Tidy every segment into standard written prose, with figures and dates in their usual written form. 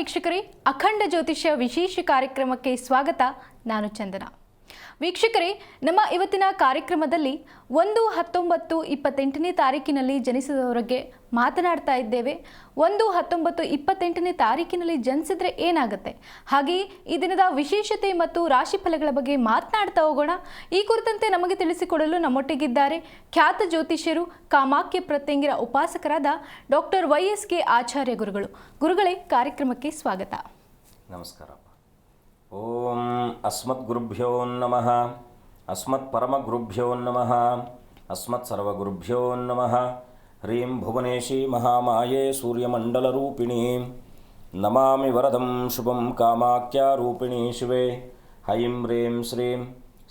ವೀಕ್ಷಕರೇ, ಅಖಂಡ ಜ್ಯೋತಿಷ್ಯ ವಿಶೇಷ ಕಾರ್ಯಕ್ರಮಕ್ಕೆ ಸ್ವಾಗತ. ನಾನು ಚಂದನ. ವೀಕ್ಷಕರೇ, ನಮ್ಮ ಇವತ್ತಿನ ಕಾರ್ಯಕ್ರಮದಲ್ಲಿ 1-19-28ನೇ ತಾರೀಕಿನಲ್ಲಿ ಜನಿಸಿದವರಿಗೆ ಮಾತನಾಡ್ತಾ ಇದ್ದೇವೆ. 1-19-28ನೇ ತಾರೀಕಿನಲ್ಲಿ ಜನಿಸಿದ್ರೆ ಏನಾಗುತ್ತೆ, ಹಾಗೆಯೇ ಈ ದಿನದ ವಿಶೇಷತೆ ಮತ್ತು ರಾಶಿ ಫಲಗಳ ಬಗ್ಗೆ ಮಾತನಾಡ್ತಾ ಹೋಗೋಣ. ಈ ಕುರಿತಂತೆ ನಮಗೆ ತಿಳಿಸಿಕೊಡಲು ನಮ್ಮೊಟ್ಟಿಗಿದ್ದಾರೆ ಖ್ಯಾತ ಜ್ಯೋತಿಷ್ಯರು, ಕಾಮಾಖ್ಯ ಪ್ರತ್ಯಂಗಿರ ಉಪಾಸಕರಾದ ಡಾಕ್ಟರ್ YSK ಆಚಾರ್ಯ ಗುರುಗಳು. ಗುರುಗಳೇ, ಕಾರ್ಯಕ್ರಮಕ್ಕೆ ಸ್ವಾಗತ. ನಮಸ್ಕಾರ. ಓಂ ಅಸ್ಮತ್ ಗುರುಭ್ಯೋ ನಮಃ, ಅಸ್ಮತ್ ಪರಮ ಗುರುಭ್ಯೋ ನಮಃ, ಅಸ್ಮತ್ ಸರ್ವ ಗುರುಭ್ಯೋ ನಮಃ. ಹ್ರೀಂ ಭುವನೇಶಿ ಮಹಾಮಾಯೇ ಸೂರ್ಯಮಂಡಲರೂಪಿಣಿ ನಮಾಮಿ ವರದಂ ಶುಭಂ ಕಾಮಾಖ್ಯ ರೂಪಿಣಿ ಶಿವೆ. ಹೈಂ ಹ್ರೀಂ ಶ್ರೀಂ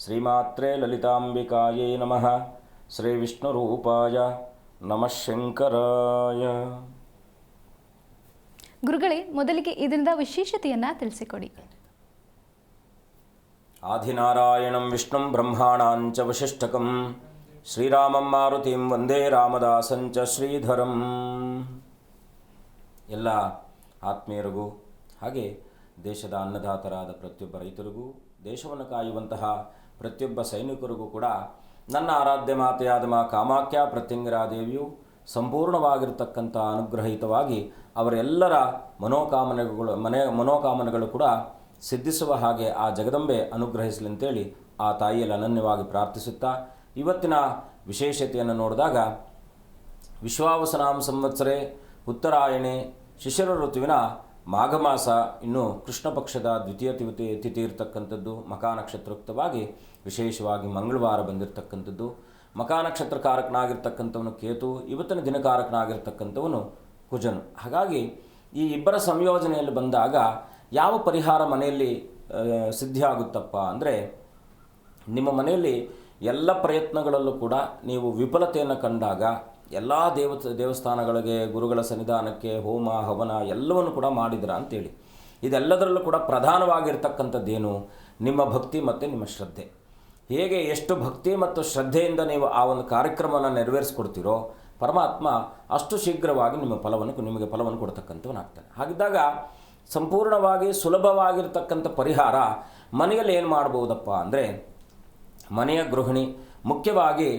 ಶ್ರೀಮಾತ್ರೇ ಲಲಿತಾಂಬಿಕಾಯೇ ನಮಃ. ಶ್ರೀ ವಿಷ್ಣುರೂಪಾಯ ನಮಃ ಶಂಕರಾಯ. ಗುರುಗಳೇ, ಮೊದಲಿಗೆ ಈ ದಿನದ ವಿಶೇಷತೆಯನ್ನು ತಿಳಿಸಿಕೊಡಿ. ಆದಿನಾರಾಯಣಂ ವಿಷ್ಣುಂ ಬ್ರಹ್ಮಾಣಾಂಚ ವಶಿಷ್ಠಕಂ ಶ್ರೀರಾಮಂ ಮಾರುತಿಂ ವಂದೇ ರಾಮದಾಸಂಚ ಶ್ರೀಧರಂ. ಎಲ್ಲ ಆತ್ಮೀಯರಿಗೂ ಹಾಗೆ ದೇಶದ ಅನ್ನದಾತರಾದ ಪ್ರತಿಯೊಬ್ಬ ರೈತರಿಗೂ, ದೇಶವನ್ನು ಕಾಯುವಂತಹ ಪ್ರತಿಯೊಬ್ಬ ಸೈನಿಕರಿಗೂ ಕೂಡ ನನ್ನ ಆರಾಧ್ಯ ಮಾತೆಯಾದ ಮಾ ಕಾಮಾಖ್ಯ ಪ್ರತ್ಯಂಗಿರಾ ದೇವಿಯು ಸಂಪೂರ್ಣವಾಗಿರತಕ್ಕಂಥ ಅನುಗ್ರಹಿತವಾಗಿ ಅವರೆಲ್ಲರ ಮನೋಕಾಮನೆಗಳು ಕೂಡ ಸಿದ್ಧಿಸುವ ಹಾಗೆ ಆ ಜಗದಂಬೆ ಅನುಗ್ರಹಿಸಲಿ ಅಂತೇಳಿ ಆ ತಾಯಿಯಲ್ಲಿ ಅನನ್ಯವಾಗಿ ಪ್ರಾರ್ಥಿಸುತ್ತಾ, ಇವತ್ತಿನ ವಿಶೇಷತೆಯನ್ನು ನೋಡಿದಾಗ ವಿಶ್ವಾವಸನಾಂ ಸಂವತ್ಸರೆ ಉತ್ತರಾಯಣೆ ಶಿಶಿರ ಋತುವಿನ ಮಾಘ ಮಾಸ, ಇನ್ನು ಕೃಷ್ಣ ಪಕ್ಷದ ದ್ವಿತೀಯ ತಿಥಿ ಇರತಕ್ಕಂಥದ್ದು, ಮಕಾ ನಕ್ಷತ್ರೋಕ್ತವಾಗಿ ವಿಶೇಷವಾಗಿ ಮಂಗಳವಾರ ಬಂದಿರತಕ್ಕಂಥದ್ದು. ಮಕಾ ನಕ್ಷತ್ರಕಾರಕನಾಗಿರ್ತಕ್ಕಂಥವನು ಕೇತು, ಇವತ್ತಿನ ದಿನಕಾರಕನಾಗಿರ್ತಕ್ಕಂಥವನು ಕುಜನು. ಹಾಗಾಗಿ ಈ ಇಬ್ಬರ ಸಂಯೋಜನೆಯಲ್ಲಿ ಬಂದಾಗ ಯಾವ ಪರಿಹಾರ ಮನೆಯಲ್ಲಿ ಸಿದ್ಧಿಯಾಗುತ್ತಪ್ಪ ಅಂದರೆ, ನಿಮ್ಮ ಮನೆಯಲ್ಲಿ ಎಲ್ಲ ಪ್ರಯತ್ನಗಳಲ್ಲೂ ಕೂಡ ನೀವು ವಿಫಲತೆಯನ್ನು ಕಂಡಾಗ ಎಲ್ಲ ದೇವಸ್ಥಾನಗಳಿಗೆ, ಗುರುಗಳ ಸನ್ನಿಧಾನಕ್ಕೆ ಹೋಮ ಹವನ ಎಲ್ಲವನ್ನು ಕೂಡ ಮಾಡಿದ್ರ ಅಂತೇಳಿ, ಇದೆಲ್ಲದರಲ್ಲೂ ಕೂಡ ಪ್ರಧಾನವಾಗಿರ್ತಕ್ಕಂಥದ್ದೇನು? ನಿಮ್ಮ ಭಕ್ತಿ ಮತ್ತು ನಿಮ್ಮ ಶ್ರದ್ಧೆ. ಹೇಗೆ ಎಷ್ಟು ಭಕ್ತಿ ಮತ್ತು ಶ್ರದ್ಧೆಯಿಂದ ನೀವು ಆ ಒಂದು ಕಾರ್ಯಕ್ರಮವನ್ನು ನೆರವೇರಿಸ್ಕೊಡ್ತೀರೋ, ಪರಮಾತ್ಮ ಅಷ್ಟು ಶೀಘ್ರವಾಗಿ ನಿಮಗೆ ಫಲವನ್ನು ಕೊಡ್ತಕ್ಕಂಥವನಾಗ್ತಾನೆ. ಹಾಗಿದ್ದಾಗ ಸಂಪೂರ್ಣವಾಗಿ ಸುಲಭವಾಗಿರ್ತಕ್ಕಂಥ ಪರಿಹಾರ ಮನೆಯಲ್ಲಿ ಏನು ಮಾಡ್ಬೋದಪ್ಪ ಅಂದರೆ, ಮನೆಯ ಗೃಹಿಣಿ ಮುಖ್ಯವಾಗಿ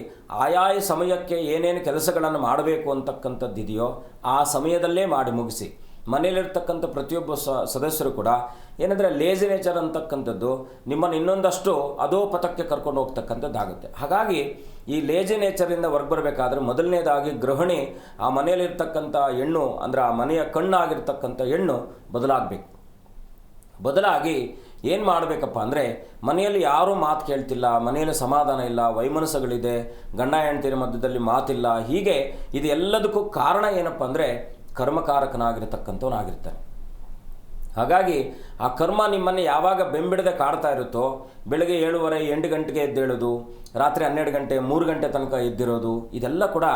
ಆಯಾಯ ಸಮಯಕ್ಕೆ ಏನೇನು ಕೆಲಸಗಳನ್ನು ಮಾಡಬೇಕು ಅಂತಕ್ಕಂಥದ್ದಿದೆಯೋ ಆ ಸಮಯದಲ್ಲೇ ಮಾಡಿ ಮುಗಿಸಿ. ಮನೆಯಲ್ಲಿರ್ತಕ್ಕಂಥ ಪ್ರತಿಯೊಬ್ಬ ಸದಸ್ಯರು ಕೂಡ ಏನಂದರೆ ಲೇಜಿ ನೇಚರ್ ಅಂತಕ್ಕಂಥದ್ದು ನಿಮ್ಮನ್ನು ಇನ್ನೊಂದಷ್ಟು ಅದೋ ಪಥಕ್ಕೆ ಕರ್ಕೊಂಡು ಹೋಗ್ತಕ್ಕಂಥದ್ದಾಗುತ್ತೆ. ಹಾಗಾಗಿ ಈ ಲೇಜಿ ನೇಚರಿಂದ ಹೊರಬರಬೇಕಾದ್ರೆ ಮೊದಲನೇದಾಗಿ ಗೃಹಿಣಿ ಆ ಮನೆಯಲ್ಲಿರ್ತಕ್ಕಂಥ ಹೆಣ್ಣು ಅಂದರೆ ಆ ಮನೆಯ ಕಣ್ಣಾಗಿರ್ತಕ್ಕಂಥ ಹೆಣ್ಣು ಬದಲಾಗಬೇಕು. ಬದಲಾಗಿ ಏನು ಮಾಡಬೇಕಪ್ಪ ಅಂದರೆ, ಮನೆಯಲ್ಲಿ ಯಾರೂ ಮಾತು ಕೇಳ್ತಿಲ್ಲ, ಮನೆಯಲ್ಲಿ ಸಮಾಧಾನ ಇಲ್ಲ, ವೈಮನಸ್ಸುಗಳಿದೆ, ಗಂಡ ಹೆಂಡತಿರ ಮಧ್ಯದಲ್ಲಿ ಮಾತಿಲ್ಲ, ಹೀಗೆ ಇದೆಲ್ಲದಕ್ಕೂ ಕಾರಣ ಏನಪ್ಪ ಅಂದರೆ ಕರ್ಮಕಾರಕನಾಗಿರ್ತಕ್ಕಂಥವನಾಗಿರ್ತಾನೆ. ಹಾಗಾಗಿ ಆ ಕರ್ಮ ನಿಮ್ಮನ್ನು ಯಾವಾಗ ಬೆಂಬಿಡದೆ ಕಾಡ್ತಾ ಇರುತ್ತೋ, ಬೆಳಗ್ಗೆ 7:30-8 ಗಂಟೆಗೆ ಎದ್ದೇಳೋದು, ರಾತ್ರಿ 12 ಗಂಟೆ 3 ಗಂಟೆ ತನಕ ಎದ್ದಿರೋದು, ಇದೆಲ್ಲ ಕೂಡ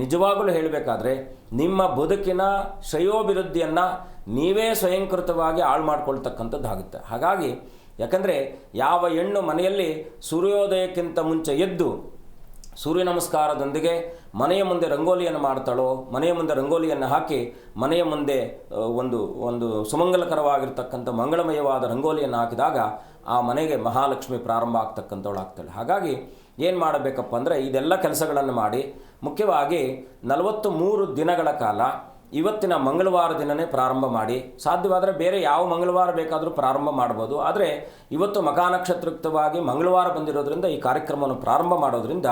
ನಿಜವಾಗಲೂ ಹೇಳಬೇಕಾದ್ರೆ ನಿಮ್ಮ ಬದುಕಿನ ಶ್ರೇಯೋಭಿವೃದ್ಧಿಯನ್ನು ನೀವೇ ಸ್ವಯಂಕೃತವಾಗಿ ಹಾಳು ಮಾಡ್ಕೊಳ್ತಕ್ಕಂಥದ್ದಾಗುತ್ತೆ. ಹಾಗಾಗಿ ಯಾಕಂದರೆ ಯಾವ ಹೆಣ್ಣು ಮನೆಯಲ್ಲಿ ಸೂರ್ಯೋದಯಕ್ಕಿಂತ ಮುಂಚೆ ಎದ್ದು ಸೂರ್ಯ ನಮಸ್ಕಾರದೊಂದಿಗೆ ಮನೆಯ ಮುಂದೆ ರಂಗೋಲಿಯನ್ನು ಮಾಡ್ತಾಳೋ, ಮನೆಯ ಮುಂದೆ ರಂಗೋಲಿಯನ್ನು ಹಾಕಿ ಮನೆಯ ಮುಂದೆ ಒಂದು ಸುಮಂಗಲಕರವಾಗಿರ್ತಕ್ಕಂಥ ಮಂಗಳಮಯವಾದ ರಂಗೋಲಿಯನ್ನು ಹಾಕಿದಾಗ ಆ ಮನೆಗೆ ಮಹಾಲಕ್ಷ್ಮಿ ಪ್ರಾರಂಭ ಆಗ್ತಕ್ಕಂಥವಳು ಆಗ್ತಾಳೆ. ಹಾಗಾಗಿ ಏನು ಮಾಡಬೇಕಪ್ಪ ಅಂದರೆ, ಇದೆಲ್ಲ ಕೆಲಸಗಳನ್ನು ಮಾಡಿ ಮುಖ್ಯವಾಗಿ 43 ದಿನಗಳ ಕಾಲ ಇವತ್ತಿನ ಮಂಗಳವಾರ ದಿನವೇ ಪ್ರಾರಂಭ ಮಾಡಿ, ಸಾಧ್ಯವಾದರೆ ಬೇರೆ ಯಾವ ಮಂಗಳವಾರ ಬೇಕಾದರೂ ಪ್ರಾರಂಭ ಮಾಡ್ಬೋದು. ಆದರೆ ಇವತ್ತು ಮಕಾ ನಕ್ಷತ್ರಯುಕ್ತವಾಗಿ ಮಂಗಳವಾರ ಬಂದಿರೋದ್ರಿಂದ ಈ ಕಾರ್ಯಕ್ರಮವನ್ನು ಪ್ರಾರಂಭ ಮಾಡೋದ್ರಿಂದ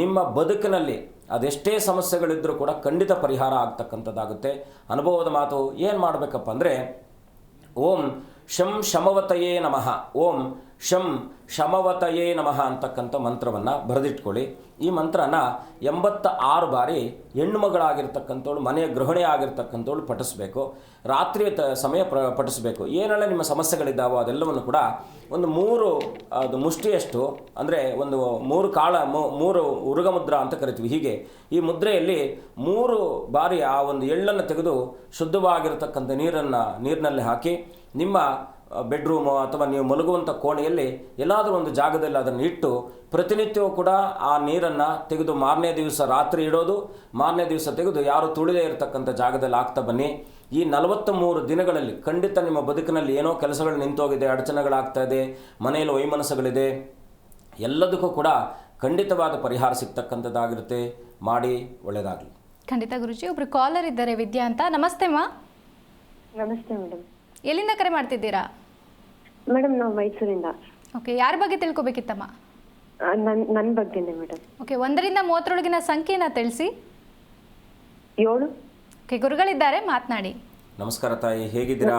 ನಿಮ್ಮ ಬದುಕಿನಲ್ಲಿ ಅದೆಷ್ಟೇ ಸಮಸ್ಯೆಗಳಿದ್ದರೂ ಕೂಡ ಖಂಡಿತ ಪರಿಹಾರ ಆಗ್ತಕ್ಕಂಥದ್ದಾಗುತ್ತೆ. ಅನುಭವದ ಮಾತು. ಏನು ಮಾಡಬೇಕಪ್ಪ ಅಂದರೆ, ಓಂ ಶಂ ಶಮವತಯೇ ನಮಃ, ಓಂ ಶಂ ಶಮವತಯೇ ನಮಃ ಅಂತಕ್ಕಂಥ ಮಂತ್ರವನ್ನು ಬರೆದಿಟ್ಕೊಳ್ಳಿ. ಈ ಮಂತ್ರನ 86 ಬಾರಿ ಹೆಣ್ಣು ಮಗಳಾಗಿರ್ತಕ್ಕಂಥವಳು, ಮನೆಯ ಗೃಹಿಣಿ ಆಗಿರ್ತಕ್ಕಂಥವಳು ಪಠಿಸಬೇಕು. ರಾತ್ರಿ ಸಮಯ ಪಠಿಸಬೇಕು. ಏನೆಲ್ಲ ನಿಮ್ಮ ಸಮಸ್ಯೆಗಳಿದ್ದಾವೋ ಅದೆಲ್ಲವನ್ನು ಕೂಡ ಒಂದು 3 ಮುಷ್ಟಿಯಷ್ಟು, ಅಂದರೆ ಒಂದು 3 ಉರುಗಮುದ್ರ ಅಂತ ಕರಿತೀವಿ. ಹೀಗೆ ಈ ಮುದ್ರೆಯಲ್ಲಿ 3 ಬಾರಿ ಆ ಒಂದು ಎಳ್ಳನ್ನು ತೆಗೆದು ಶುದ್ಧವಾಗಿರ್ತಕ್ಕಂಥ ನೀರಿನಲ್ಲಿ ಹಾಕಿ ನಿಮ್ಮ ಬೆಡ್ರೂಮು ಅಥವಾ ನೀವು ಮಲಗುವಂಥ ಕೋಣೆಯಲ್ಲಿ ಎಲ್ಲಾದರೂ ಒಂದು ಜಾಗದಲ್ಲಿ ಅದನ್ನು ಇಟ್ಟು ಪ್ರತಿನಿತ್ಯವೂ ಕೂಡ ಆ ನೀರನ್ನು ತೆಗೆದು ಮಾರನೇ ದಿವಸ ರಾತ್ರಿ ಇಡೋದು, ಮಾರನೇ ದಿವಸ ತೆಗೆದು ಯಾರು ತುಳಿದೇ ಇರತಕ್ಕಂಥ ಜಾಗದಲ್ಲಿ ಹಾಕ್ತಾ ಬನ್ನಿ. ಈ 43 ದಿನಗಳಲ್ಲಿ ಖಂಡಿತ ನಿಮ್ಮ ಬದುಕಿನಲ್ಲಿ ಏನೋ ಕೆಲಸಗಳು ನಿಂತೋಗಿದೆ, ಅಡಚಣೆಗಳಾಗ್ತಾ ಇದೆ, ಮನೆಯಲ್ಲಿ ವೈಮನಸ್ಸುಗಳಿದೆ, ಎಲ್ಲದಕ್ಕೂ ಕೂಡ ಖಂಡಿತವಾದ ಪರಿಹಾರ ಸಿಗ್ತಕ್ಕಂಥದ್ದಾಗಿರುತ್ತೆ. ಮಾಡಿ, ಒಳ್ಳೆಯದಾಗಲಿ. ಖಂಡಿತ ಗುರುಜಿ. ಒಬ್ರು ಕಾಲರ್ ಇದ್ದಾರೆ, ವಿದ್ಯಾ ಅಂತ. ನಮಸ್ತೆ ಮಾ. ನಮಸ್ತೆ ಮೇಡಮ್. ಎಲ್ಲಿಂದ ಕರೆ ಮಾಡ್ತಿದ್ದೀರಾ? ಮೇಡಮ್ ನಾವು ಮೈಸೂರಿಂದ. ಓಕೆ, ಯಾರ ಬಗ್ಗೆ ತಿಳ್ಕೊಬೇಕಿತ್ತಮ್ಮ? ನನ್ನ ಬಗ್ಗೆನೇ ಮೇಡಮ್. ಓಕೆ, 1 ರಿಂದ 30 ಸಂಖ್ಯೆನ ತಿಳಿಸಿ. 7. ಓಕೆ, ಗುರುಗಳಿದ್ದಾರೆ, ಮಾತನಾಡಿ. ನಮಸ್ಕಾರ ತಾಯಿ, ಹೇಗಿದ್ದೀರಾ?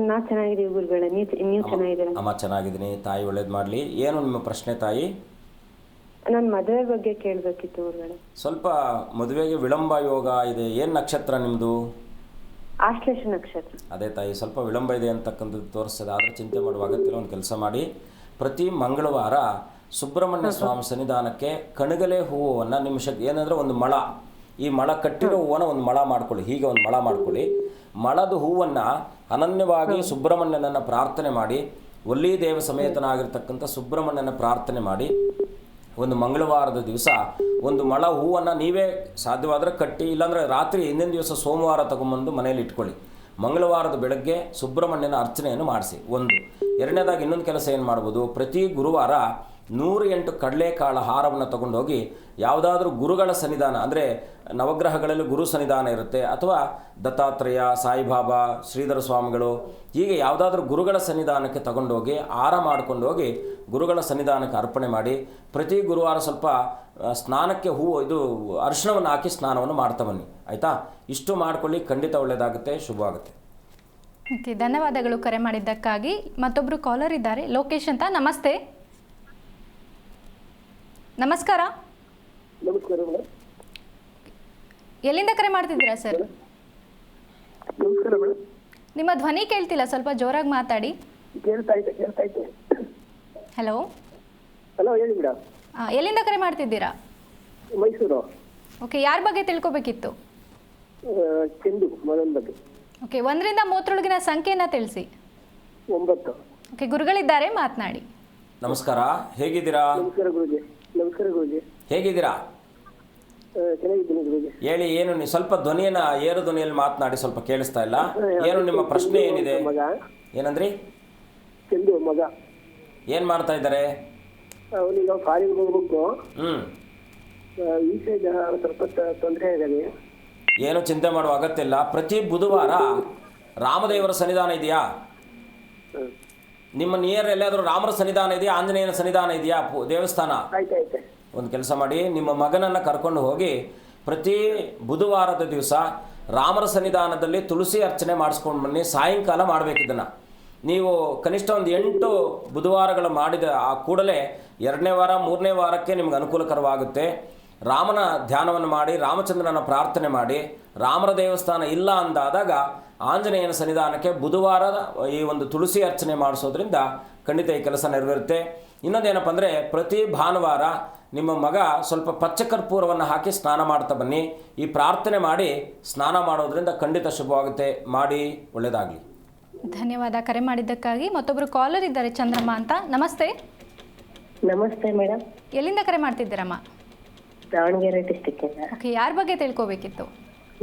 ನಾ ಚೆನ್ನಾಗಿದ್ದೀವಿ ಗುರುಗಳೇ, ನೀವು ಚೆನ್ನಾಗಿದ್ದೀರಾ? ಅಮ್ಮ ಚೆನ್ನಾಗಿದ್ದೀನಿ ತಾಯಿ, ಒಳ್ಳೇದು ಮಾಡಲಿ. ಏನು ನಿಮ್ಮ ಪ್ರಶ್ನೆ ತಾಯಿ? ನನ್ನ ಮದುವೆ ಬಗ್ಗೆ ಕೇಳಬೇಕಿತ್ತು ಗುರುಗಳೇ. ಸ್ವಲ್ಪ ಮದುವೆಗೆ ವಿಳಂಬ ಯೋಗ ಇದೆ. ಏನು ನಕ್ಷತ್ರ ನಿಮ್ಮದು? ಆಶ್ಲೇಷ ನಕ್ಷತ್ರ. ಅದೇ ತಾಯಿ, ಸ್ವಲ್ಪ ವಿಳಂಬ ಇದೆ ಅಂತಕ್ಕಂಥದ್ದು ತೋರಿಸ್ತದೆ. ಆದರೆ ಚಿಂತೆ ಮಾಡುವ ಅಗತ್ಯ ಒಂದು ಕೆಲಸ ಮಾಡಿ. ಪ್ರತಿ ಮಂಗಳವಾರ ಸುಬ್ರಹ್ಮಣ್ಯ ಸ್ವಾಮಿ ಸನ್ನಿಧಾನಕ್ಕೆ ಕಣಗಲೆ ಹೂವನ್ನು ನಿಮ್ಮ ಏನಂದರೆ ಒಂದು ಮಳ, ಈ ಮಳ ಕಟ್ಟಿರೋ ಹೂವನ್ನು ಒಂದು ಮಳ ಮಾಡ್ಕೊಳ್ಳಿ. ಹೀಗೆ ಒಂದು ಮಳ ಮಾಡ್ಕೊಳ್ಳಿ. ಮಳದ ಹೂವನ್ನು ಅನನ್ಯವಾಗಿ ಸುಬ್ರಹ್ಮಣ್ಯನನ್ನು ಪ್ರಾರ್ಥನೆ ಮಾಡಿ, ಒಲ್ಲಿ ದೇವ ಸಮೇತನಾಗಿರ್ತಕ್ಕಂಥ ಸುಬ್ರಹ್ಮಣ್ಯನ ಪ್ರಾರ್ಥನೆ ಮಾಡಿ, ಒಂದು ಮಂಗಳವಾರದ ದಿವಸ ಒಂದು ಮಳ ಹೂವನ್ನು ನೀವೇ ಸಾಧ್ಯವಾದರೆ ಕಟ್ಟಿ, ಇಲ್ಲಾಂದರೆ ರಾತ್ರಿ ಹಿಂದಿನ ದಿವಸ ಸೋಮವಾರ ತಗೊಂಬಂದು ಮನೆಯಲ್ಲಿ ಇಟ್ಕೊಳ್ಳಿ. ಮಂಗಳವಾರದ ಬೆಳಗ್ಗೆ ಸುಬ್ರಹ್ಮಣ್ಯನ ಅರ್ಚನೆಯನ್ನು ಮಾಡಿಸಿ. ಒಂದು. ಎರಡನೇದಾಗಿ ಇನ್ನೊಂದು ಕೆಲಸ ಏನು ಮಾಡ್ಬೋದು, ಪ್ರತಿ ಗುರುವಾರ 108 ಕಡಲೆಕಾಳ ಹಾರವನ್ನು ತಗೊಂಡೋಗಿ ಯಾವುದಾದ್ರೂ ಗುರುಗಳ ಸನ್ನಿಧಾನ, ಅಂದರೆ ನವಗ್ರಹಗಳಲ್ಲಿ ಗುರು ಸನ್ನಿಧಾನ ಇರುತ್ತೆ, ಅಥವಾ ದತ್ತಾತ್ರೇಯ, ಸಾಯಿಬಾಬಾ, ಶ್ರೀಧರ ಸ್ವಾಮಿಗಳು, ಹೀಗೆ ಯಾವುದಾದ್ರೂ ಗುರುಗಳ ಸನ್ನಿಧಾನಕ್ಕೆ ತಗೊಂಡೋಗಿ ಹಾರ ಮಾಡ್ಕೊಂಡು ಹೋಗಿ ಗುರುಗಳ ಸನ್ನಿಧಾನಕ್ಕೆ ಅರ್ಪಣೆ ಮಾಡಿ. ಪ್ರತಿ ಗುರುವಾರ ಸ್ವಲ್ಪ ಸ್ನಾನಕ್ಕೆ ಅರಿಶಿಣವನ್ನು ಹಾಕಿ ಸ್ನಾನವನ್ನು ಮಾಡ್ತಾ ಬನ್ನಿ. ಆಯಿತಾ? ಇಷ್ಟು ಮಾಡ್ಕೊಳ್ಳಿ, ಖಂಡಿತ ಒಳ್ಳೆಯದಾಗುತ್ತೆ, ಶುಭವಾಗುತ್ತೆ. ಓಕೆ, ಧನ್ಯವಾದಗಳು ಕರೆ ಮಾಡಿದ್ದಕ್ಕಾಗಿ. ಮತ್ತೊಬ್ಬರು ಕಾಲರ್ ಇದ್ದಾರೆ, ಲೋಕೇಶ್ ಅಂತ. ನಮಸ್ತೆ. ನಮಸ್ಕಾರ. ನಮಸ್ಕಾರ ಮೇಡಮ್. ಎಲ್ಲಿಂದ ಕರೆ ಮಾಡ್ತಿದ್ದೀರಾ ಸರ್? ನಮಸ್ಕಾರ ಮೇಡಮ್. ನಿಮ್ಮ ಧ್ವನಿ ಕೇಳ್ತಿಲ್ಲ, ಸ್ವಲ್ಪ ಜೋರಾಗಿ ಮಾತಾಡಿ. ಕೇಳ್ತಾ ಐತೆ. ಹಲೋ. ಹಲೋ, ಹೇಳಿ ಮೇಡಮ್. ಎಲ್ಲಿಂದ ಕರೆ ಮಾಡ್ತಿದ್ದೀರಾ? ಮೈಸೂರು. ಓಕೆ, ಯಾರ ಬಗ್ಗೆ ತಿಳ್ಕೊಬೇಕಿತ್ತು? ಚಂದು, ಮಗನ ಬಗ್ಗೆ. ಓಕೆ, 1 ರಿಂದ 30 ಸಂಖ್ಯೆನ ತಿಳಿಸಿ. 9. ಓಕೆ, ಗುರುಗಳಿದ್ದಾರೆ, ಮಾತನಾಡಿ. ನಮಸ್ಕಾರ, ಹೇಗಿದ್ದೀರಾ? ನಮಸ್ಕಾರ ಗುರುಜಿ. ನಮಸ್ಕಾರ ಗುರುಜಿ. ಹೇಗಿದ್ದೀರಾ? ಚೆನ್ನಾಗಿದ್ದೀನಿ ಗುರುಜಿ. ಹೇಳಿ, ಏನು ನೀವು ಸ್ವಲ್ಪ ಧ್ವನಿಯನ್ನು ಏರು ಧ್ವನಿಯಲ್ಲಿ ಮಾತನಾಡಿ, ಸ್ವಲ್ಪ ಕೇಳಿಸ್ತಾ ಇಲ್ಲ. ಏನು ನಿಮ್ಮ ಪ್ರಶ್ನೆ ಏನಿದೆ? ಮಗ. ಏನಂದ್ರಿ? ಚಂದು ಮಗ. ಏನು ಮಾಡ್ತಾ ಇದ್ದಾರೆ? ಅವನಿಗೆ ಕಾಲೇಜ್ಗೆ ಹೋಗ್ಬೇಕು. ವಿಷಯ ಸ್ವಲ್ಪ ತೊಂದರೆ ಆಗಿದೆ. ಏನು ಚಿಂತೆ ಮಾಡುವ ಅಗತ್ಯ ಇಲ್ಲ. ಪ್ರತಿ ಬುಧವಾರ ರಾಮದೇವರ ಸನ್ನಿಧಾನ ಇದೆಯಾ ನಿಮ್ಮ ನಿಯರ್? ಎಲ್ಲಾದರೂ ರಾಮರ ಸನ್ನಿಧಾನ ಇದೆಯಾ? ಆಂಜನೇಯನ ಸನ್ನಿಧಾನ ಇದೆಯಾ? ದೇವಸ್ಥಾನ? ಆಯ್ತು. ಒಂದು ಕೆಲಸ ಮಾಡಿ, ನಿಮ್ಮ ಮಗನನ್ನು ಕರ್ಕೊಂಡು ಹೋಗಿ ಪ್ರತಿ ಬುಧವಾರದ ದಿವಸ ರಾಮರ ಸನ್ನಿಧಾನದಲ್ಲಿ ತುಳಸಿ ಅರ್ಚನೆ ಮಾಡಿಸ್ಕೊಂಡು ಬನ್ನಿ. ಸಾಯಂಕಾಲ ಮಾಡಬೇಕು ಇದನ್ನು. ನೀವು ಕನಿಷ್ಠ ಒಂದು 8 ಬುಧವಾರಗಳು ಮಾಡಿದ ಆ ಕೂಡಲೇ 2ನೇ ವಾರ 3ನೇ ವಾರಕ್ಕೆ ನಿಮ್ಗೆ ಅನುಕೂಲಕರವಾಗುತ್ತೆ. ರಾಮನ ಧ್ಯಾನವನ್ನು ಮಾಡಿ, ರಾಮಚಂದ್ರನ ಪ್ರಾರ್ಥನೆ ಮಾಡಿ. ರಾಮರ ದೇವಸ್ಥಾನ ಇಲ್ಲ ಅಂದಾದಾಗ ಆಂಜನೇಯನ ಸನ್ನಿಧಾನಕ್ಕೆ ಬುಧವಾರದ ಈ ಒಂದು ತುಳಸಿ ಅರ್ಚನೆ ಮಾಡಿಸೋದ್ರಿಂದ ಖಂಡಿತ ಈ ಕೆಲಸ ನೆರವೇರುತ್ತೆ. ಇನ್ನೊಂದೇನಪ್ಪ ಅಂದರೆ, ಪ್ರತಿ ಭಾನುವಾರ ನಿಮ್ಮ ಮಗ ಸ್ವಲ್ಪ ಪಚ್ಚಕರ್ಪೂರವನ್ನು ಹಾಕಿ ಸ್ನಾನ ಮಾಡ್ತಾ ಬನ್ನಿ. ಈ ಪ್ರಾರ್ಥನೆ ಮಾಡಿ ಸ್ನಾನ ಮಾಡೋದ್ರಿಂದ ಖಂಡಿತ ಶುಭವಾಗುತ್ತೆ. ಮಾಡಿ, ಒಳ್ಳೆಯದಾಗಲಿ. ಧನ್ಯವಾದ ಕರೆ ಮಾಡಿದ್ದಕ್ಕಾಗಿ. ಮತ್ತೊಬ್ಬರು ಕಾಲರ್ ಇದ್ದಾರೆ, ಚಂದ್ರಮ್ಮ ಅಂತ. ನಮಸ್ತೆ. ನಮಸ್ತೆ ಮೇಡಮ್. ಎಲ್ಲಿಂದ ಕರೆ ಮಾಡ್ತಿದ್ದೀರಮ್ಮ? ದಾವಣಗೆರೆ ಡಿಸ್ಟಿಕ್ ಇಂದ. ಓಕೆ, ಯಾರ ಬಗ್ಗೆ ತಿಳ್ಕೊಬೇಕಿತ್ತು?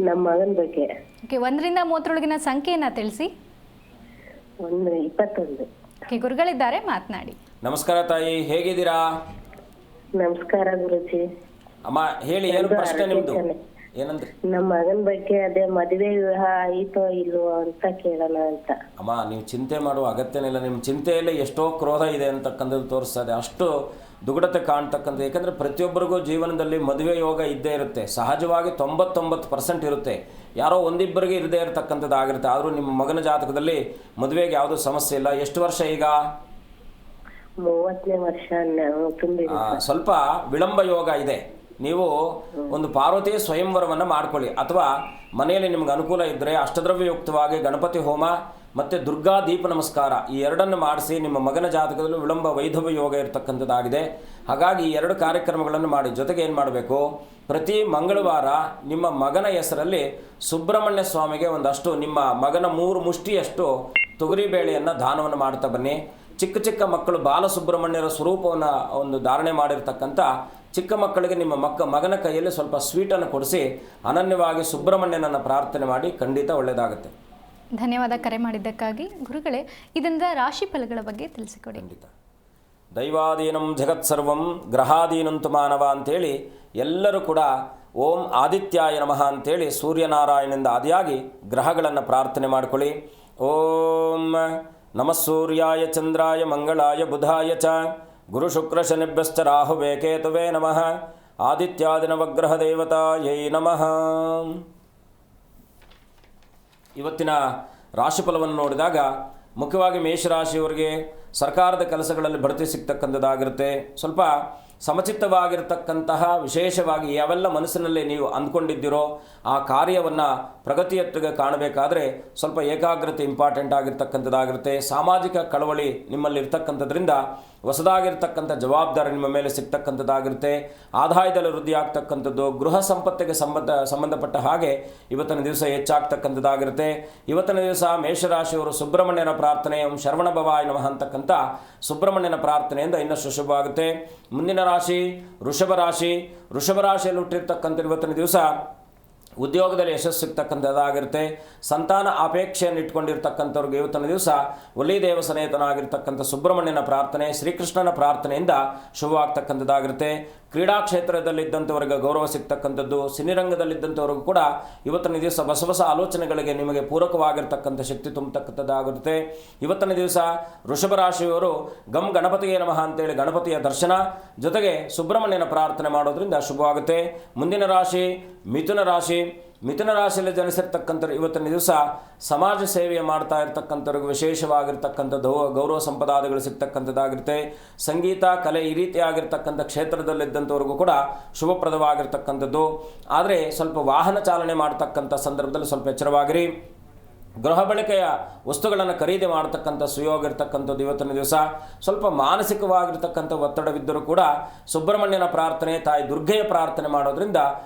ನಮ್ಮ ಮಗನ ಬಗ್ಗೆ. ಓಕೆ, 1 ರಿಂದ 30 ಸಂಖ್ಯೆಯನ್ನು ತಿಳಿಸಿ. 21. ಓಕೆ, ಗುರುಗಳಿದ್ದಾರೆ, ಮಾತನಾಡಿ. ನಮಸ್ಕಾರ ತಾಯಿ, ಹೇಗಿದ್ದೀರಾ? ನಮಸ್ಕಾರ ಗುರುಜಿ. ಅಮ್ಮ ಹೇಳಿ, ಏನು ಪ್ರಶ್ನೆ ನಿಮ್ಮದು? ಏನಂದ್ರಿ? ನಮ್ಮ ಮಗನ ಬಗ್ಗೆ ಅದೇ ಮದುವೆ ವಿವಾಹ ಆಯಿತೋ ಇಲ್ವೋ ಅಂತ ಕೇಳೋಣ ಅಂತ. ಅಮ್ಮ, ನೀವು ಚಿಂತೆ ಮಾಡುವ ಅಗತ್ಯನೇ ಇಲ್ಲ. ನಿಮ್ಮ ಚಿಂತೆಯಲ್ಲೇ ಎಷ್ಟೋ ಕ್ರೋಧ ಇದೆ ಅಂತಕ್ಕಂಥದ್ದು ತೋರಿಸ್ತಾ ಇದೆ. ಅಷ್ಟು ದುಗುಡತೆ ಕಾಣ್ತಕ್ಕಂಥದ್ದು. ಯಾಕಂದರೆ ಪ್ರತಿಯೊಬ್ಬರಿಗೂ ಜೀವನದಲ್ಲಿ ಮದುವೆ ಯೋಗ ಇದ್ದೇ ಇರುತ್ತೆ. ಸಹಜವಾಗಿ 99% ಇರುತ್ತೆ. ಯಾರೋ ಒಂದಿಬ್ಬರಿಗೆ ಇರದೇ ಇರತಕ್ಕಂಥದ್ದು ಆಗಿರುತ್ತೆ. ಆದರೂ ನಿಮ್ಮ ಮಗನ ಜಾತಕದಲ್ಲಿ ಮದುವೆಗೆ ಯಾವುದೂ ಸಮಸ್ಯೆ ಇಲ್ಲ. ಎಷ್ಟು ವರ್ಷ ಈಗ? 30ನೇ ವರ್ಷ ತುಂಬಿದೆ. ಸ್ವಲ್ಪ ವಿಳಂಬ ಯೋಗ ಇದೆ. ನೀವು ಒಂದು ಪಾರ್ವತಿ ಸ್ವಯಂವರವನ್ನು ಮಾಡ್ಕೊಳ್ಳಿ, ಅಥವಾ ಮನೆಯಲ್ಲಿ ನಿಮ್ಗೆ ಅನುಕೂಲ ಇದ್ದರೆ ಅಷ್ಟದ್ರವ್ಯಯುಕ್ತವಾಗಿ ಗಣಪತಿ ಹೋಮ ಮತ್ತು ದುರ್ಗಾ ದೀಪ ನಮಸ್ಕಾರ ಈ ಎರಡನ್ನು ಮಾಡಿಸಿ. ನಿಮ್ಮ ಮಗನ ಜಾತಕದಲ್ಲೂ ವಿಳಂಬ ವೈಧವ್ಯ ಯೋಗ ಇರತಕ್ಕಂಥದ್ದಾಗಿದೆ. ಹಾಗಾಗಿ ಈ 2 ಕಾರ್ಯಕ್ರಮಗಳನ್ನು ಮಾಡಿ. ಜೊತೆಗೆ ಏನು ಮಾಡಬೇಕು, ಪ್ರತಿ ಮಂಗಳವಾರ ನಿಮ್ಮ ಮಗನ ಹೆಸರಲ್ಲಿ ಸುಬ್ರಹ್ಮಣ್ಯ ಸ್ವಾಮಿಗೆ ಒಂದಷ್ಟು, ನಿಮ್ಮ ಮಗನ 3 ಮುಷ್ಟಿಯಷ್ಟು ತೊಗರಿಬೇಳೆಯನ್ನು ದಾನವನ್ನು ಮಾಡ್ತಾ ಬನ್ನಿ. ಚಿಕ್ಕ ಚಿಕ್ಕ ಮಕ್ಕಳು ಬಾಲಸುಬ್ರಹ್ಮಣ್ಯರ ಸ್ವರೂಪವನ್ನು ಒಂದು ಧಾರಣೆ ಮಾಡಿರ್ತಕ್ಕಂಥ ಚಿಕ್ಕ ಮಕ್ಕಳಿಗೆ ನಿಮ್ಮ ಮಗನ ಕೈಯಲ್ಲಿ ಸ್ವಲ್ಪ ಸ್ವೀಟನ್ನು ಕೊಡಿಸಿ ಅನನ್ಯವಾಗಿ ಸುಬ್ರಹ್ಮಣ್ಯನನ್ನು ಪ್ರಾರ್ಥನೆ ಮಾಡಿ, ಖಂಡಿತ ಒಳ್ಳೆಯದಾಗುತ್ತೆ. ಧನ್ಯವಾದ ಕರೆ ಮಾಡಿದ್ದಕ್ಕಾಗಿ. ಗುರುಗಳೇ, ಇದರಿಂದ ರಾಶಿ ಫಲಗಳ ಬಗ್ಗೆ ತಿಳಿಸಿಕೊಡಿ. ಖಂಡಿತ. ದೈವಾಧೀನಂ ಜಗತ್ಸರ್ವಂ ಗ್ರಹಾಧೀನಂತು ಮಾನವ ಅಂತೇಳಿ ಎಲ್ಲರೂ ಕೂಡ ಓಂ ಆದಿತ್ಯಾಯ ನಮಃ ಅಂತೇಳಿ ಸೂರ್ಯನಾರಾಯಣನಿಂದ ಆದಿಯಾಗಿ ಗ್ರಹಗಳನ್ನು ಪ್ರಾರ್ಥನೆ ಮಾಡಿಕೊಳ್ಳಿ. ಓಂ ನಮಃ ಸೂರ್ಯಾಯ ಚಂದ್ರಾಯ ಮಂಗಳಾಯ ಬುಧಾಯ ಚ ಗುರು ಶುಕ್ರ ಶನಿಭ್ಯಶ್ಚ ರಾಹುವೇ ಕೇತುವೇ ನಮಃ ಆದಿತ್ಯಾದಿನವಗ್ರಹ ದೇವತಾಯೈ ನಮಃ. ಇವತ್ತಿನ ರಾಶಿಫಲವನ್ನು ನೋಡಿದಾಗ ಮುಖ್ಯವಾಗಿ ಮೇಷರಾಶಿಯವರಿಗೆ ಸರ್ಕಾರದ ಕೆಲಸಗಳಲ್ಲಿ ಬಡ್ತಿ ಸಿಗ್ತಕ್ಕಂಥದ್ದಾಗಿರುತ್ತೆ. ಸ್ವಲ್ಪ ಸಮಚಿತ್ತವಾಗಿರ್ತಕ್ಕಂತಹ, ವಿಶೇಷವಾಗಿ ಯಾವೆಲ್ಲ ಮನಸ್ಸಿನಲ್ಲಿ ನೀವು ಅಂದ್ಕೊಂಡಿದ್ದೀರೋ ಆ ಕಾರ್ಯವನ್ನು ಪ್ರಗತಿಯತ್ತಿಗೆ ಕಾಣಬೇಕಾದ್ರೆ ಸ್ವಲ್ಪ ಏಕಾಗ್ರತೆ ಇಂಪಾರ್ಟೆಂಟ್ ಆಗಿರ್ತಕ್ಕಂಥದ್ದಾಗಿರುತ್ತೆ. ಸಾಮಾಜಿಕ ಕಳವಳಿ ನಿಮ್ಮಲ್ಲಿ ಇರ್ತಕ್ಕಂಥದ್ರಿಂದ ಹೊಸದಾಗಿರ್ತಕ್ಕಂಥ ಜವಾಬ್ದಾರಿ ನಿಮ್ಮ ಮೇಲೆ ಸಿಗ್ತಕ್ಕಂಥದ್ದಾಗಿರುತ್ತೆ. ಆದಾಯದಲ್ಲಿ ವೃದ್ಧಿ ಆಗ್ತಕ್ಕಂಥದ್ದು, ಗೃಹ ಸಂಪತ್ತಿಗೆ ಸಂಬಂಧಪಟ್ಟ ಹಾಗೆ ಇವತ್ತಿನ ದಿವಸ ಹೆಚ್ಚಾಗ್ತಕ್ಕಂಥದ್ದಾಗಿರುತ್ತೆ. ಇವತ್ತಿನ ದಿವಸ ಮೇಷರಾಶಿಯವರು ಸುಬ್ರಹ್ಮಣ್ಯನ ಪ್ರಾರ್ಥನೆ ಓಂ ಶರವಣ ಭವಾಯ ನಮಃ ಅಂತಕ್ಕಂಥ ಸುಬ್ರಹ್ಮಣ್ಯನ ಪ್ರಾರ್ಥನೆಯಿಂದ ಇನ್ನಷ್ಟು ಶುಭವಾಗುತ್ತೆ. ಮುಂದಿನ ರಾಶಿ ವೃಷಭ ರಾಶಿ. ವೃಷಭ ರಾಶಿಯಲ್ಲಿ ಹುಟ್ಟಿರ್ತಕ್ಕಂಥ ಇವತ್ತಿನ ದಿವಸ ಉದ್ಯೋಗದಲ್ಲಿ ಯಶಸ್ಸು ಸಿಗ್ತಕ್ಕಂಥದ್ದಾಗಿರುತ್ತೆ. ಸಂತಾನ ಅಪೇಕ್ಷೆಯನ್ನು ಇಟ್ಕೊಂಡಿರ್ತಕ್ಕಂಥವ್ರಿಗೆ ಇವತ್ತಿನ ದಿವಸ ಒಲಿದೇವ ಸನೇತನಾಗಿರ್ತಕ್ಕಂಥ ಸುಬ್ರಹ್ಮಣ್ಯನ ಪ್ರಾರ್ಥನೆ, ಶ್ರೀಕೃಷ್ಣನ ಪ್ರಾರ್ಥನೆಯಿಂದ ಶುಭವಾಗ್ತಕ್ಕಂಥದ್ದಾಗಿರುತ್ತೆ. ಕ್ರೀಡಾ ಕ್ಷೇತ್ರದಲ್ಲಿದ್ದಂಥವ್ರಿಗೆ ಗೌರವ ಸಿಗ್ತಕ್ಕಂಥದ್ದು, ಸಿನಿರಂಗದಲ್ಲಿದ್ದಂಥವ್ರಿಗೂ ಕೂಡ ಇವತ್ತಿನ ದಿವಸ ಹೊಸ ಆಲೋಚನೆಗಳಿಗೆ ನಿಮಗೆ ಪೂರಕವಾಗಿರ್ತಕ್ಕಂಥ ಶಕ್ತಿ ತುಂಬತಕ್ಕಂಥದ್ದಾಗಿರುತ್ತೆ. ಇವತ್ತಿನ ದಿವಸ ವೃಷಭ ರಾಶಿಯವರು ಗಂ ಗಣಪತಿಗೆ ನಮಃ ಅಂತೇಳಿ ಗಣಪತಿಯ ದರ್ಶನ ಜೊತೆಗೆ ಸುಬ್ರಹ್ಮಣ್ಯನ ಪ್ರಾರ್ಥನೆ ಮಾಡೋದ್ರಿಂದ ಶುಭವಾಗುತ್ತೆ. ಮುಂದಿನ ರಾಶಿ ಮಿಥುನ ರಾಶಿ. ಮಿಥುನ ರಾಶಿಯಲ್ಲಿ ಜನಿಸಿರ್ತಕ್ಕಂಥ ಇವತ್ತಿನ ದಿವಸ ಸಮಾಜ ಸೇವೆ ಮಾಡ್ತಾ ಇರ್ತಕ್ಕಂಥವ್ರಿಗೆ ವಿಶೇಷವಾಗಿರ್ತಕ್ಕಂಥದ್ದು ಗೌರವ ಸಂಪದಾದಿಗಳು ಸಿಗ್ತಕ್ಕಂಥದ್ದಾಗಿರುತ್ತೆ. ಸಂಗೀತ ಕಲೆ ಈ ರೀತಿಯಾಗಿರ್ತಕ್ಕಂಥ ಕ್ಷೇತ್ರದಲ್ಲಿದ್ದಂಥವ್ರಿಗೂ ಕೂಡ ಶುಭಪ್ರದವಾಗಿರ್ತಕ್ಕಂಥದ್ದು. ಆದರೆ ಸ್ವಲ್ಪ ವಾಹನ ಚಾಲನೆ ಮಾಡ್ತಕ್ಕಂಥ ಸಂದರ್ಭದಲ್ಲಿ ಸ್ವಲ್ಪ ಎಚ್ಚರವಾಗಿರಿ. ಗೃಹ ಬಳಕೆಯ ವಸ್ತುಗಳನ್ನು ಖರೀದಿ ಮಾಡತಕ್ಕಂಥ ಸುಯೋಗ ಇರ್ತಕ್ಕಂಥದ್ದು ಇವತ್ತಿನ ದಿವಸ. ಸ್ವಲ್ಪ ಮಾನಸಿಕವಾಗಿರ್ತಕ್ಕಂಥ ಒತ್ತಡವಿದ್ದರೂ ಕೂಡ ಸುಬ್ರಹ್ಮಣ್ಯನ ಪ್ರಾರ್ಥನೆ, ತಾಯಿ ದುರ್ಗೆಯ ಪ್ರಾರ್ಥನೆ ಮಾಡೋದ್ರಿಂದ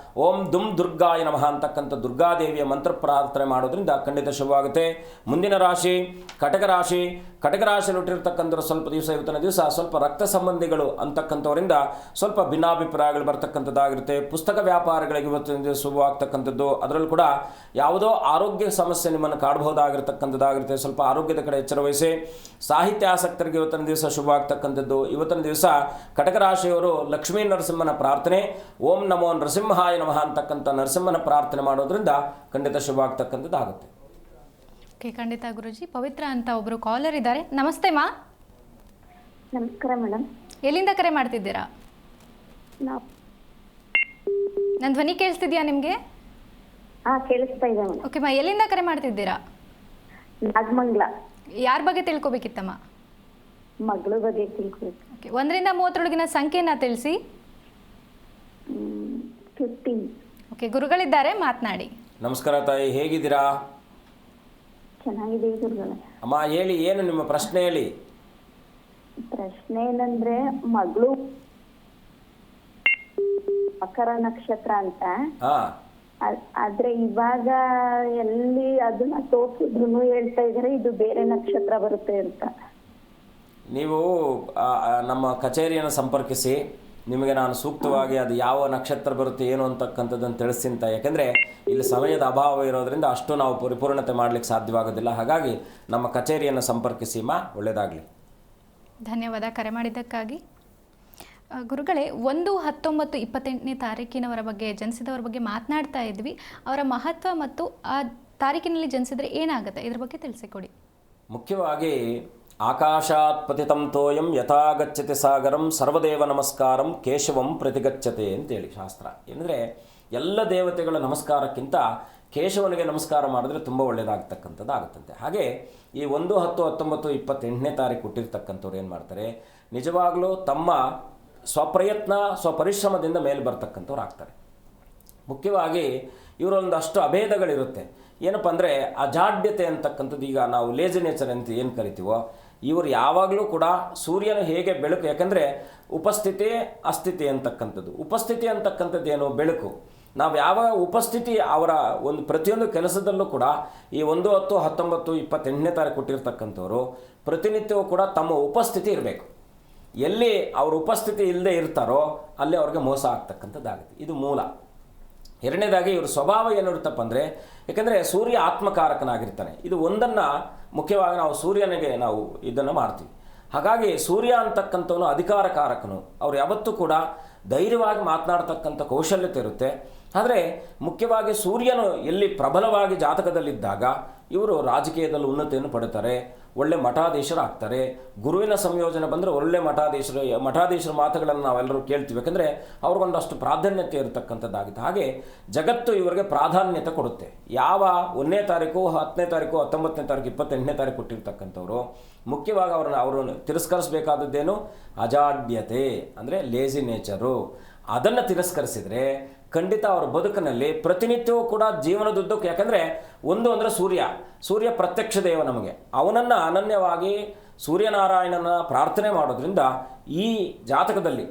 ಓಂ ದುಮ್ ದುರ್ಗಾಯ ನಮಃ ಅಂತಕ್ಕಂಥ ದುರ್ಗಾದೇವಿಯ ಮಂತ್ರ ಪ್ರಾರ್ಥನೆ ಮಾಡೋದ್ರಿಂದ ಖಂಡಿತ ಶುಭವಾಗುತ್ತೆ. ಮುಂದಿನ ರಾಶಿ ಕಟಕ ರಾಶಿ. ಕಟಕ ರಾಶಿಯಲ್ಲಿ ಹುಟ್ಟಿರ್ತಕ್ಕಂಥವ್ರು ಸ್ವಲ್ಪ ದಿವಸ ಇವತ್ತಿನ ದಿವಸ ಸ್ವಲ್ಪ ರಕ್ತ ಸಂಬಂಧಿಗಳು ಅಂತಕ್ಕಂಥವರಿಂದ ಸ್ವಲ್ಪ ಭಿನ್ನಾಭಿಪ್ರಾಯಗಳು ಬರ್ತಕ್ಕಂಥದ್ದಾಗಿರುತ್ತೆ. ಪುಸ್ತಕ ವ್ಯಾಪಾರಗಳಿಗೆ ಇವತ್ತಿನ ದಿವಸ ಶುಭವಾಗ್ತಕ್ಕಂಥದ್ದು. ಅದರಲ್ಲೂ ಕೂಡ ಯಾವುದೋ ಆರೋಗ್ಯ ಸಮಸ್ಯೆ ನಿಮ್ಮನ್ನು ಕಾಡಬಹುದಾಗಿರ್ತಕ್ಕಂಥದ್ದಾಗಿರುತ್ತೆ. ಸ್ವಲ್ಪ ಆರೋಗ್ಯದ ಕಡೆ ಎಚ್ಚರ ವಹಿಸಿ. ಸಾಹಿತ್ಯ ಆಸಕ್ತರಿಗೆ ಇವತ್ತಿನ ದಿವಸ ಶುಭವಾಗ್ತಕ್ಕಂಥದ್ದು. ಇವತ್ತಿನ ದಿವಸ ಕಟಕ ರಾಶಿಯವರು ಲಕ್ಷ್ಮೀ ನರಸಿಂಹನ ಪ್ರಾರ್ಥನೆ ಓಂ ನಮೋ ನರಸಿಂಹಾಯ ನಮಃ ಅಂತಕ್ಕಂಥ ನರಸಿಂಹನ ಪ್ರಾರ್ಥನೆ ಮಾಡೋದ್ರಿಂದ ಖಂಡಿತ ಶುಭವಾಗ್ತಕ್ಕಂಥದ್ದಾಗುತ್ತೆ. ಓಕೆ, ಖಂಡಿತ ಗುರುಜಿ. ಪವಿತ್ರ ಅಂತ ಒಬ್ಬರು ಕಾಲರ್ ಇದ್ದಾರೆ. ನಮಸ್ತೆ ಮಾ. ನಮಸ್ಕಾರ ಮೇಡಮ್. ಎಲ್ಲಿಂದ ಕರೆ ಮಾಡ್ತಿದ್ದೀರಾ? ನನ್ನ ಧ್ವನಿ ಕೇಳಿಸ್ತಿದ್ಯಾ ನಿಮಗೆ? ಕೇಳಿಸ್ತಾ ಇದೆ ಮೇಡಮ್. ಓಕೆ ಮಾ, ಎಲ್ಲಿಂದ ಕರೆ ಮಾಡ್ತಿದ್ದೀರಾ? ನಾಗಮಂಗ್ಲ. ಯಾರ ಬಗ್ಗೆ ತಿಳ್ಕೊಬೇಕಿತ್ತಮ್ಮ? ಮಗಳ ಬಗ್ಗೆ ತಿಳ್ಕೊಬೇಕು. ಓಕೆ, 1ರಿಂದ 30ರೊಳಗಿನ ಸಂಖ್ಯೆನ ತಿಳಿಸಿ. 15. ಓಕೆ, ಗುರುಗಳಿದ್ದಾರೆ, ಮಾತನಾಡಿ. ನಮಸ್ಕಾರ ತಾಯಿ, ಹೇಗಿದ್ದೀರಾ? ಚೆನ್ನಾಗಿದೆ ಗುರುಗಳೇ. ಅಮ್ಮ ಹೇಳಿ, ಏನು ನಿಮ್ಮ ಪ್ರಶ್ನೆ ಹೇಳಿ. ಪ್ರಶ್ನೆ ಏನಂದ್ರೆ, ಮಗಳು ಮಕರ ನಕ್ಷತ್ರ ಅಂತ. ಆದ್ರೆ ಇವಾಗ ಎಲ್ಲಿ ಅದನ್ನ ತೋರಿಸಿದ್ರು ಹೇಳ್ತಾ ಇದಾರೆ ಇದು ಬೇರೆ ನಕ್ಷತ್ರ ಬರುತ್ತೆ ಅಂತ. ನೀವು ನಮ್ಮ ಕಚೇರಿಯನ್ನು ಸಂಪರ್ಕಿಸಿ, ನಿಮಗೆ ನಾನು ಸೂಕ್ತವಾಗಿ ಅದು ಯಾವ ನಕ್ಷತ್ರ ಬರುತ್ತೆ ಏನು ಅಂತಕ್ಕಂಥದ್ದನ್ನು ತಿಳಿಸ್ತೀನಿ. ಯಾಕೆಂದರೆ ಇಲ್ಲಿ ಸಮಯದ ಅಭಾವ ಇರೋದರಿಂದ ಅಷ್ಟು ನಾವು ಪರಿಪೂರ್ಣತೆ ಮಾಡಲಿಕ್ಕೆ ಸಾಧ್ಯವಾಗೋದಿಲ್ಲ. ಹಾಗಾಗಿ ನಮ್ಮ ಕಚೇರಿಯನ್ನು ಸಂಪರ್ಕಿಸಿ ಮಾ, ಒಳ್ಳೆಯದಾಗಲಿ. ಧನ್ಯವಾದ ಕರೆ ಮಾಡಿದ್ದಕ್ಕಾಗಿ. ಗುರುಗಳೇ, 1-19-28ನೇ ತಾರೀಕಿನವರ ಬಗ್ಗೆ, ಜನಿಸಿದವರ ಬಗ್ಗೆ ಮಾತನಾಡ್ತಾ ಇದ್ವಿ. ಅವರ ಮಹತ್ವ ಮತ್ತು ಆ ತಾರೀಕಿನಲ್ಲಿ ಜನಿಸಿದರೆ ಏನಾಗುತ್ತೆ ಇದರ ಬಗ್ಗೆ ತಿಳಿಸಿಕೊಡಿ. ಮುಖ್ಯವಾಗಿ ಆಕಾಶಾತ್ ಪತಿತಂ ತೋಯಂ ಯಥಾಗಚ್ಚತೆ ಸಾಗರಂ ಸರ್ವದೇವ ನಮಸ್ಕಾರಂ ಕೇಶವಂ ಪ್ರತಿಗಚ್ಚತೆ ಅಂತೇಳಿ ಶಾಸ್ತ್ರ. ಏನಂದರೆ ಎಲ್ಲ ದೇವತೆಗಳ ನಮಸ್ಕಾರಕ್ಕಿಂತ ಕೇಶವನಿಗೆ ನಮಸ್ಕಾರ ಮಾಡಿದ್ರೆ ತುಂಬ ಒಳ್ಳೆಯದಾಗ್ತಕ್ಕಂಥದ್ದು ಆಗುತ್ತಂತೆ. ಹಾಗೆ ಈ 1-10-19-28ನೇ ತಾರೀಕು ಹುಟ್ಟಿರ್ತಕ್ಕಂಥವ್ರು ಏನು ಮಾಡ್ತಾರೆ, ನಿಜವಾಗಲೂ ತಮ್ಮ ಸ್ವಪ್ರಯತ್ನ ಸ್ವಪರಿಶ್ರಮದಿಂದ ಮೇಲೆ ಬರ್ತಕ್ಕಂಥವ್ರು ಆಗ್ತಾರೆ. ಮುಖ್ಯವಾಗಿ ಇವರೊಂದಷ್ಟು ಅಭೇದಗಳಿರುತ್ತೆ. ಏನಪ್ಪ ಅಂದರೆ ಅಜಾಡ್ಯತೆ ಅಂತಕ್ಕಂಥದ್ದು, ಈಗ ನಾವು ಲೇಜಿ ನೇಚರ್ ಅಂತ ಏನು ಕರಿತೀವೋ, ಇವರು ಯಾವಾಗಲೂ ಕೂಡ ಸೂರ್ಯನ ಹೇಗೆ ಬೆಳಕು, ಯಾಕಂದರೆ ಉಪಸ್ಥಿತಿ ಅಸ್ಥಿತಿ ಅಂತಕ್ಕಂಥದ್ದು. ಉಪಸ್ಥಿತಿ ಅಂತಕ್ಕಂಥದ್ದು ಏನು, ಬೆಳಕು. ನಾವು ಯಾವ ಉಪಸ್ಥಿತಿ ಅವರ ಒಂದು ಪ್ರತಿಯೊಂದು ಕೆಲಸದಲ್ಲೂ ಕೂಡ ಈ 1, 10, 19, 28ನೇ ತಾರೀಕು ಕೊಟ್ಟಿರ್ತಕ್ಕಂಥವ್ರು ಪ್ರತಿನಿತ್ಯವೂ ಕೂಡ ತಮ್ಮ ಉಪಸ್ಥಿತಿ ಇರಬೇಕು. ಎಲ್ಲಿ ಅವ್ರ ಉಪಸ್ಥಿತಿ ಇಲ್ಲದೆ ಇರ್ತಾರೋ ಅಲ್ಲಿ ಅವ್ರಿಗೆ ಮೋಸ ಆಗ್ತಕ್ಕಂಥದ್ದಾಗುತ್ತೆ. ಇದು ಮೂಲ. ಎರಡನೇದಾಗಿ ಇವ್ರ ಸ್ವಭಾವ ಏನಿರುತ್ತಪ್ಪ ಅಂದರೆ, ಯಾಕೆಂದರೆ ಸೂರ್ಯ ಆತ್ಮಕಾರಕನಾಗಿರ್ತಾನೆ. ಇದು ಒಂದನ್ನು ಮುಖ್ಯವಾಗಿ ನಾವು ಸೂರ್ಯನಿಗೆ ನಾವು ಇದನ್ನು ಮಾಡ್ತೀವಿ. ಹಾಗಾಗಿ ಸೂರ್ಯ ಅಂತಕ್ಕಂಥವನು ಅಧಿಕಾರಕಾರಕನು. ಅವ್ರು ಯಾವತ್ತೂ ಕೂಡ ಧೈರ್ಯವಾಗಿ ಮಾತನಾಡ್ತಕ್ಕಂಥ ಕೌಶಲ್ಯತೆ ಇರುತ್ತೆ. ಆದರೆ ಮುಖ್ಯವಾಗಿ ಸೂರ್ಯನು ಎಲ್ಲಿ ಪ್ರಬಲವಾಗಿ ಜಾತಕದಲ್ಲಿದ್ದಾಗ ಇವರು ರಾಜಕೀಯದಲ್ಲಿ ಉನ್ನತಿಯನ್ನು ಪಡ್ತಾರೆ, ಒಳ್ಳೆ ಮಠಾಧೀಶರಾಗ್ತಾರೆ. ಗುರುವಿನ ಸಂಯೋಜನೆ ಬಂದರೆ ಒಳ್ಳೆ ಮಠಾಧೀಶರ ಮಾತುಗಳನ್ನು ನಾವೆಲ್ಲರೂ ಕೇಳ್ತೀವಿ, ಯಾಕಂದರೆ ಅವ್ರಿಗೊಂದಷ್ಟು ಪ್ರಾಧಾನ್ಯತೆ ಇರತಕ್ಕಂಥದ್ದಾಗುತ್ತೆ. ಹಾಗೆ ಜಗತ್ತು ಇವರಿಗೆ ಪ್ರಾಧಾನ್ಯತೆ ಕೊಡುತ್ತೆ. ಯಾವ 1ನೇ ತಾರೀಕು, 10ನೇ ತಾರೀಕು, 19ನೇ ತಾರೀಕು, 28ನೇ ತಾರೀಕು ಕೊಟ್ಟಿರ್ತಕ್ಕಂಥವ್ರು ಮುಖ್ಯವಾಗಿ ಅವರನ್ನು ತಿರಸ್ಕರಿಸಬೇಕಾದದ್ದೇನು? ಅಜಾಡ್ಯತೆ, ಅಂದರೆ ಲೇಜಿ ನೇಚರು. ಅದನ್ನು ತಿರಸ್ಕರಿಸಿದರೆ ಖಂಡಿತ ಅವರ ಬದುಕಿನಲ್ಲಿ ಪ್ರತಿನಿತ್ಯವೂ ಕೂಡ ಜೀವನದುದ್ದಕ್ಕೂ, ಯಾಕಂದರೆ ಒಂದು ಅಂದರೆ ಸೂರ್ಯ ಪ್ರತ್ಯಕ್ಷ ದೇವ ನಮಗೆ. ಅವನನ್ನು ಅನನ್ಯವಾಗಿ ಸೂರ್ಯನಾರಾಯಣನ ಪ್ರಾರ್ಥನೆ ಮಾಡೋದ್ರಿಂದ ಈ ಜಾತಕದಲ್ಲಿ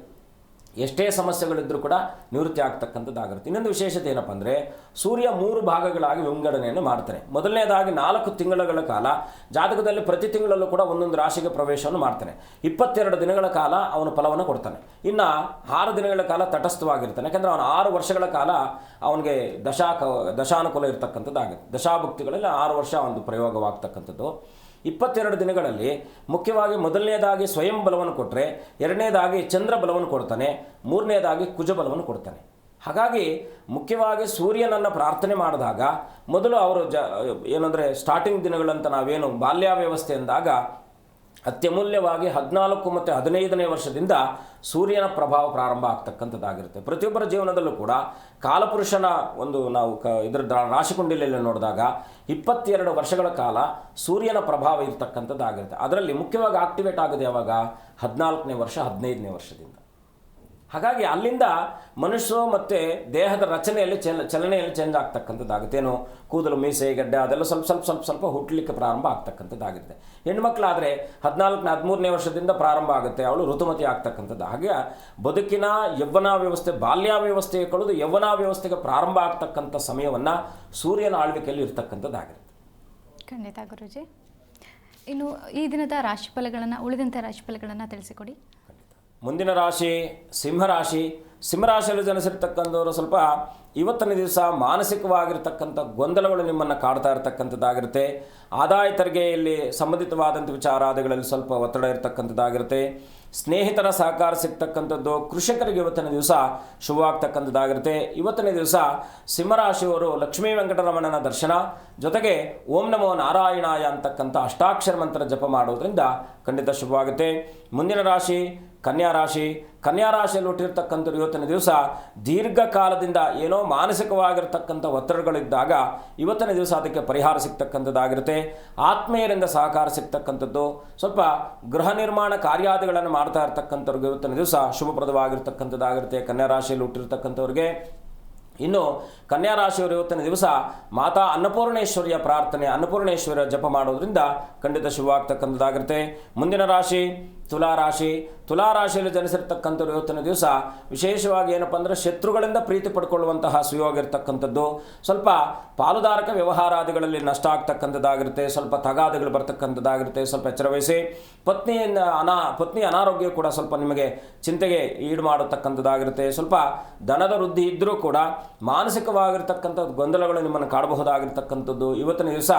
ಎಷ್ಟೇ ಸಮಸ್ಯೆಗಳಿದ್ದರೂ ಕೂಡ ನಿವೃತ್ತಿ ಆಗ್ತಕ್ಕಂಥದ್ದಾಗಿರುತ್ತೆ. ಇನ್ನೊಂದು ವಿಶೇಷತೆ ಏನಪ್ಪ ಅಂದರೆ, ಸೂರ್ಯ 3 ಭಾಗಗಳಾಗಿ ವಿಂಗಡಣೆಯನ್ನು ಮಾಡ್ತಾನೆ. ಮೊದಲನೇದಾಗಿ 4 ತಿಂಗಳ ಕಾಲ ಜಾತಕದಲ್ಲಿ ಪ್ರತಿ ತಿಂಗಳಲ್ಲೂ ಕೂಡ ಒಂದೊಂದು ರಾಶಿಗೆ ಪ್ರವೇಶವನ್ನು ಮಾಡ್ತಾನೆ. 22 ದಿನಗಳ ಕಾಲ ಅವನು ಫಲವನ್ನು ಕೊಡ್ತಾನೆ. ಇನ್ನು 6 ದಿನಗಳ ಕಾಲ ತಟಸ್ಥವಾಗಿರ್ತಾನೆ, ಯಾಕೆಂದರೆ ಅವನು 6 ವರ್ಷಗಳ ಕಾಲ ಅವನಿಗೆ ದಶಾನುಕೂಲ ಇರ್ತಕ್ಕಂಥದ್ದಾಗುತ್ತೆ. ದಶಾಭುಕ್ತಿಗಳಲ್ಲಿ 6 ವರ್ಷ ಒಂದು ಪ್ರಯೋಗವಾಗ್ತಕ್ಕಂಥದ್ದು. 22 ದಿನಗಳಲ್ಲಿ ಮುಖ್ಯವಾಗಿ ಮೊದಲನೇದಾಗಿ ಸ್ವಯಂ ಬಲವನ್ನು ಕೊಟ್ಟರೆ, ಎರಡನೇದಾಗಿ ಚಂದ್ರ ಬಲವನ್ನು ಕೊಡ್ತಾನೆ, ಮೂರನೇದಾಗಿ ಕುಜ ಬಲವನ್ನು ಕೊಡ್ತಾನೆ. ಹಾಗಾಗಿ ಮುಖ್ಯವಾಗಿ ಸೂರ್ಯನನ್ನು ಪ್ರಾರ್ಥನೆ ಮಾಡಿದಾಗ ಮೊದಲು ಅವರು ಏನಂದರೆ ಸ್ಟಾರ್ಟಿಂಗ್ ದಿನಗಳಂತ ನಾವೇನು ಬಾಲ್ಯಾವ್ಯವಸ್ಥೆ ಅಂದಾಗ ಅತ್ಯಮೂಲ್ಯವಾಗಿ 14 ಮತ್ತು 15ನೇ ವರ್ಷದಿಂದ ಸೂರ್ಯನ ಪ್ರಭಾವ ಪ್ರಾರಂಭ ಆಗ್ತಕ್ಕಂಥದ್ದಾಗಿರುತ್ತೆ. ಪ್ರತಿಯೊಬ್ಬರ ಜೀವನದಲ್ಲೂ ಕೂಡ ಕಾಲಪುರುಷನ ಒಂದು ನಾವು ಇದರ ರಾಶಿಕುಂಡಲಿಯಲ್ಲಿ ನೋಡಿದಾಗ 22 ವರ್ಷಗಳ ಕಾಲ ಸೂರ್ಯನ ಪ್ರಭಾವ ಇರ್ತಕ್ಕಂಥದ್ದಾಗಿರುತ್ತೆ. ಅದರಲ್ಲಿ ಮುಖ್ಯವಾಗಿ ಆಕ್ಟಿವೇಟ್ ಆಗೋದು ಯಾವಾಗ? 14ನೇ ವರ್ಷ, 15ನೇ ವರ್ಷದಿಂದ. ಹಾಗಾಗಿ ಅಲ್ಲಿಂದ ಮನುಷ್ಯ ಮತ್ತು ದೇಹದ ರಚನೆಯಲ್ಲಿ ಚಲನೆಯಲ್ಲಿ ಚೇಂಜ್ ಆಗ್ತಕ್ಕಂಥದ್ದಾಗುತ್ತೆ. ಏನು ಕೂದಲು, ಮೀಸೆ, ಗಡ್ಡೆ ಅದೆಲ್ಲ ಸ್ವಲ್ಪ ಹುಟ್ಟಲಿಕ್ಕೆ ಪ್ರಾರಂಭ ಆಗ್ತಕ್ಕಂಥದ್ದಾಗುತ್ತೆ. ಹೆಣ್ಮಕ್ಳಾದರೆ 14ನೇ 13ನೇ ವರ್ಷದಿಂದ ಪ್ರಾರಂಭ ಆಗುತ್ತೆ, ಅವಳು ಋತುಮತಿ ಆಗ್ತಕ್ಕಂಥದ್ದು. ಹಾಗೆ ಬದುಕಿನ ಯೌವನ ವ್ಯವಸ್ಥೆ, ಬಾಲ್ಯಾವ್ಯವಸ್ಥೆಗೆ ಕಳೆದು ಯೌವನ ವ್ಯವಸ್ಥೆಗೆ ಪ್ರಾರಂಭ ಆಗ್ತಕ್ಕಂಥ ಸಮಯವನ್ನು ಸೂರ್ಯನ ಆಳ್ವಿಕೆಯಲ್ಲಿ ಇರ್ತಕ್ಕಂಥದ್ದಾಗಿರುತ್ತೆ. ಖಂಡಿತ ಗುರೂಜಿ. ಇನ್ನು ಈ ದಿನದ ರಾಶಿಫಲಗಳನ್ನು, ಉಳಿದಂಥ ರಾಶಿಫಲಗಳನ್ನು ತಿಳಿಸಿಕೊಡಿ. ಮುಂದಿನ ರಾಶಿ ಸಿಂಹರಾಶಿ. ಸಿಂಹರಾಶಿಯಲ್ಲಿ ಜನಿಸಿರ್ತಕ್ಕಂಥವರು ಸ್ವಲ್ಪ ಇವತ್ತಿನ ದಿವಸ ಮಾನಸಿಕವಾಗಿರ್ತಕ್ಕಂಥ ಗೊಂದಲಗಳು ನಿಮ್ಮನ್ನು ಕಾಡ್ತಾ ಇರತಕ್ಕಂಥದ್ದಾಗಿರುತ್ತೆ. ಆದಾಯ ತೆರಿಗೆಯಲ್ಲಿ ಸಂಬಂಧಿತವಾದಂಥ ವಿಚಾರಾದಿಗಳಲ್ಲಿ ಸ್ವಲ್ಪ ಒತ್ತಡ ಇರತಕ್ಕಂಥದ್ದಾಗಿರುತ್ತೆ. ಸ್ನೇಹಿತರ ಸಹಕಾರ ಸಿಗ್ತಕ್ಕಂಥದ್ದು. ಕೃಷಿಕರಿಗೆ ಇವತ್ತಿನ ದಿವಸ ಶುಭವಾಗ್ತಕ್ಕಂಥದ್ದಾಗಿರುತ್ತೆ. ಇವತ್ತಿನ ದಿವಸ ಸಿಂಹರಾಶಿಯವರು ಲಕ್ಷ್ಮೀ ವೆಂಕಟರಮಣನ ದರ್ಶನ ಜೊತೆಗೆ ಓಂ ನಮೋ ನಾರಾಯಣಾಯ ಅಂತಕ್ಕಂಥ ಅಷ್ಟಾಕ್ಷರ ಮಂತ್ರ ಜಪ ಮಾಡೋದ್ರಿಂದ ಖಂಡಿತ ಶುಭವಾಗುತ್ತೆ. ಮುಂದಿನ ರಾಶಿ ಕನ್ಯಾ ರಾಶಿ. ಕನ್ಯಾ ರಾಶಿಯಲ್ಲಿ ಹುಟ್ಟಿರ್ತಕ್ಕಂಥವ್ರು ಇವತ್ತಿನ ದಿವಸ ದೀರ್ಘಕಾಲದಿಂದ ಏನೋ ಮಾನಸಿಕವಾಗಿರ್ತಕ್ಕಂಥ ಒತ್ತಡಗಳಿದ್ದಾಗ ಇವತ್ತಿನ ದಿವಸ ಅದಕ್ಕೆ ಪರಿಹಾರ ಸಿಗ್ತಕ್ಕಂಥದ್ದಾಗಿರುತ್ತೆ. ಆತ್ಮೀಯರಿಂದ ಸಹಕಾರ ಸಿಗ್ತಕ್ಕಂಥದ್ದು. ಸ್ವಲ್ಪ ಗೃಹ ನಿರ್ಮಾಣ ಕಾರ್ಯಾದಿಗಳನ್ನು ಮಾಡ್ತಾ ಇರ್ತಕ್ಕಂಥವ್ರಿಗೆ ಇವತ್ತಿನ ದಿವಸ ಶುಭಪ್ರದವಾಗಿರ್ತಕ್ಕಂಥದ್ದಾಗಿರುತ್ತೆ ಕನ್ಯಾ ರಾಶಿಯಲ್ಲಿ ಹುಟ್ಟಿರ್ತಕ್ಕಂಥವ್ರಿಗೆ. ಇನ್ನು ಕನ್ಯಾ ರಾಶಿಯವರು ಇವತ್ತಿನ ದಿವಸ ಮಾತಾ ಅನ್ನಪೂರ್ಣೇಶ್ವರಿಯ ಪ್ರಾರ್ಥನೆ, ಅನ್ನಪೂರ್ಣೇಶ್ವರಿಯ ಜಪ ಮಾಡೋದ್ರಿಂದ ಖಂಡಿತ ಶುಭವಾಗ್ತಕ್ಕಂಥದ್ದಾಗಿರುತ್ತೆ. ಮುಂದಿನ ರಾಶಿ ತುಲಾರಾಶಿ. ತುಲಾರಾಶಿಯಲ್ಲಿ ಜನಿಸಿರ್ತಕ್ಕಂಥವ್ರು ಇವತ್ತಿನ ದಿವಸ ವಿಶೇಷವಾಗಿ ಏನಪ್ಪ ಅಂದರೆ ಶತ್ರುಗಳಿಂದ ಪ್ರೀತಿ ಪಡ್ಕೊಳ್ಳುವಂತಹ ಸುಯೋಗ ಇರ್ತಕ್ಕಂಥದ್ದು. ಸ್ವಲ್ಪ ಪಾಲುದಾರಕ ವ್ಯವಹಾರಾದಿಗಳಲ್ಲಿ ನಷ್ಟ ಆಗ್ತಕ್ಕಂಥದ್ದಾಗಿರುತ್ತೆ. ಸ್ವಲ್ಪ ತಗಾದಗಳು ಬರ್ತಕ್ಕಂಥದ್ದಾಗಿರುತ್ತೆ. ಸ್ವಲ್ಪ ಎಚ್ಚರವಹಿಸಿ. ಪತ್ನಿ ಅನಾರೋಗ್ಯ ಕೂಡ ಸ್ವಲ್ಪ ನಿಮಗೆ ಚಿಂತೆಗೆ ಈಡು ಮಾಡತಕ್ಕಂಥದ್ದಾಗಿರುತ್ತೆ. ಸ್ವಲ್ಪ ಧನದ ವೃದ್ಧಿ ಇದ್ದರೂ ಕೂಡ ಮಾನಸಿಕವಾಗಿರ್ತಕ್ಕಂಥ ಗೊಂದಲಗಳು ನಿಮ್ಮನ್ನು ಕಾಡಬಹುದಾಗಿರ್ತಕ್ಕಂಥದ್ದು. ಇವತ್ತಿನ ದಿವಸ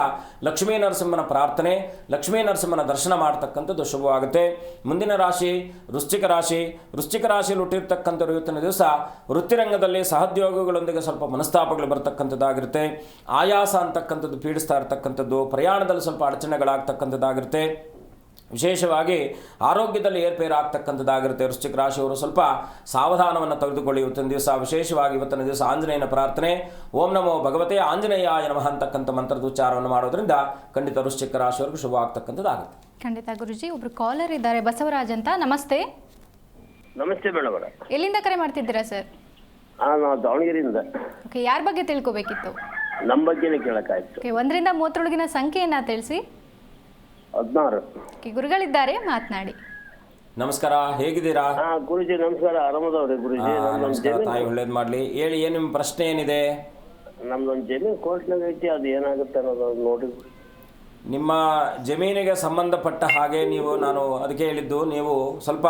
ಲಕ್ಷ್ಮೀ ನರಸಿಂಹನ ಪ್ರಾರ್ಥನೆ, ಲಕ್ಷ್ಮೀ ನರಸಿಂಹನ ದರ್ಶನ ಮಾಡ್ತಕ್ಕಂಥದ್ದು ಶುಭವಾಗುತ್ತೆ. ಮುಂದಿನ ರಾಶಿ ವೃಶ್ಚಿಕ ರಾಶಿ. ವೃಶ್ಚಿಕ ರಾಶಿಯಲ್ಲಿ ಹುಟ್ಟಿರ್ತಕ್ಕಂಥವ್ರು ಇವತ್ತಿನ ದಿವಸ ವೃತ್ತಿರಂಗದಲ್ಲಿ ಸಹೋದ್ಯೋಗಿಗಳೊಂದಿಗೆ ಸ್ವಲ್ಪ ಮನಸ್ತಾಪಗಳು ಬರ್ತಕ್ಕಂಥದ್ದಾಗಿರುತ್ತೆ. ಆಯಾಸ ಅಂತಕ್ಕಂಥದ್ದು ಪೀಡಿಸ್ತಾ ಇರ್ತಕ್ಕಂಥದ್ದು. ಪ್ರಯಾಣದಲ್ಲಿ ಸ್ವಲ್ಪ ಅಡಚಣೆಗಳಾಗ್ತಕ್ಕಂಥದ್ದಾಗಿರುತ್ತೆ. ವಿಶೇಷವಾಗಿ ಆರೋಗ್ಯದಲ್ಲಿ ಏರ್ಪೇರು ಆಗ್ತಕ್ಕಂಥದ್ದಾಗಿರುತ್ತೆ. ವೃಶ್ಚಿಕ ರಾಶಿಯವರು ಸ್ವಲ್ಪ ಸಾವಧಾನವನ್ನು ತೆಗೆದುಕೊಳ್ಳಿ ಇವತ್ತಿನ ದಿವಸ. ವಿಶೇಷವಾಗಿ ಇವತ್ತಿನ ದಿವಸ ಆಂಜನೇಯನ ಪ್ರಾರ್ಥನೆ, ಓಂ ನಮೋ ಭಗವತೆ ಆಂಜನೇಯಾಯ ನಮಃ ಅಂತಕ್ಕಂಥ ಮಂತ್ರದ ಉಚ್ಚಾರವನ್ನು ಮಾಡೋದ್ರಿಂದ ಖಂಡಿತ ವೃಶ್ಚಿಕ ರಾಶಿಯವರೆಗೂ ಶುಭ ಆಗ್ತಕ್ಕಂಥದ್ದಾಗುತ್ತೆ. ಖಂಡಿತ ಗುರುಜಿ. ಒಬ್ರು ಕಾಲರ್ ಇದ್ದಾರೆ, ಬಸವರಾಜ್ ಅಂತ. ನಮಸ್ತೆ. ನಮಸ್ತೆ ಮೇಡಮ್. ಎಲ್ಲಿಂದ ಕರೆ ಮಾಡ್ತಿದ್ದೀರಾ ಸರ್? ನಾವು ದಾವಣಗೆರೆಯಿಂದ. ಓಕೆ, ಯಾರ ಬಗ್ಗೆ ತಿಳ್ಕೊಬೇಕಿತ್ತು? ನಮ್ಮ ಬಗ್ಗೆನೇ ಕೇಳಕ್ಕಾಯ್ತು. ಓಕೆ, 1ರಿಂದ 30 ಸಂಖ್ಯೆಯನ್ನು ತಿಳಿಸಿ. 16. ಓಕೆ, ಗುರುಗಳಿದ್ದಾರೆ, ಮಾತನಾಡಿ. ನಮಸ್ಕಾರ, ಹೇಗಿದ್ದೀರಾ? ಹಾ ಗುರುಜಿ ನಮಸ್ಕಾರ, ಆರಾಮದವ್ರಿ ಗುರುಜಿ. ನಮಸ್ಕಾರ ತಾಯಿ, ಒಳ್ಳೇದು ಮಾಡಲಿ. ಹೇಳಿ, ಏನು ನಿಮ್ಮ ಪ್ರಶ್ನೆ ಏನಿದೆ? ನಮ್ದೊಂದು ಜಮೀನು ಕೋರ್ಟ್ನಾಗ ಐತಿ, ಅದು ಏನಾಗುತ್ತೆ ಅನ್ನೋದು ನೋಡಿ. ನಿಮ್ಮ ಜಮೀನಿಗೆ ಸಂಬಂಧಪಟ್ಟ ಹಾಗೆ ನಾನು ಅದಕ್ಕೆ ಹೇಳಿದ್ದು, ನೀವು ಸ್ವಲ್ಪ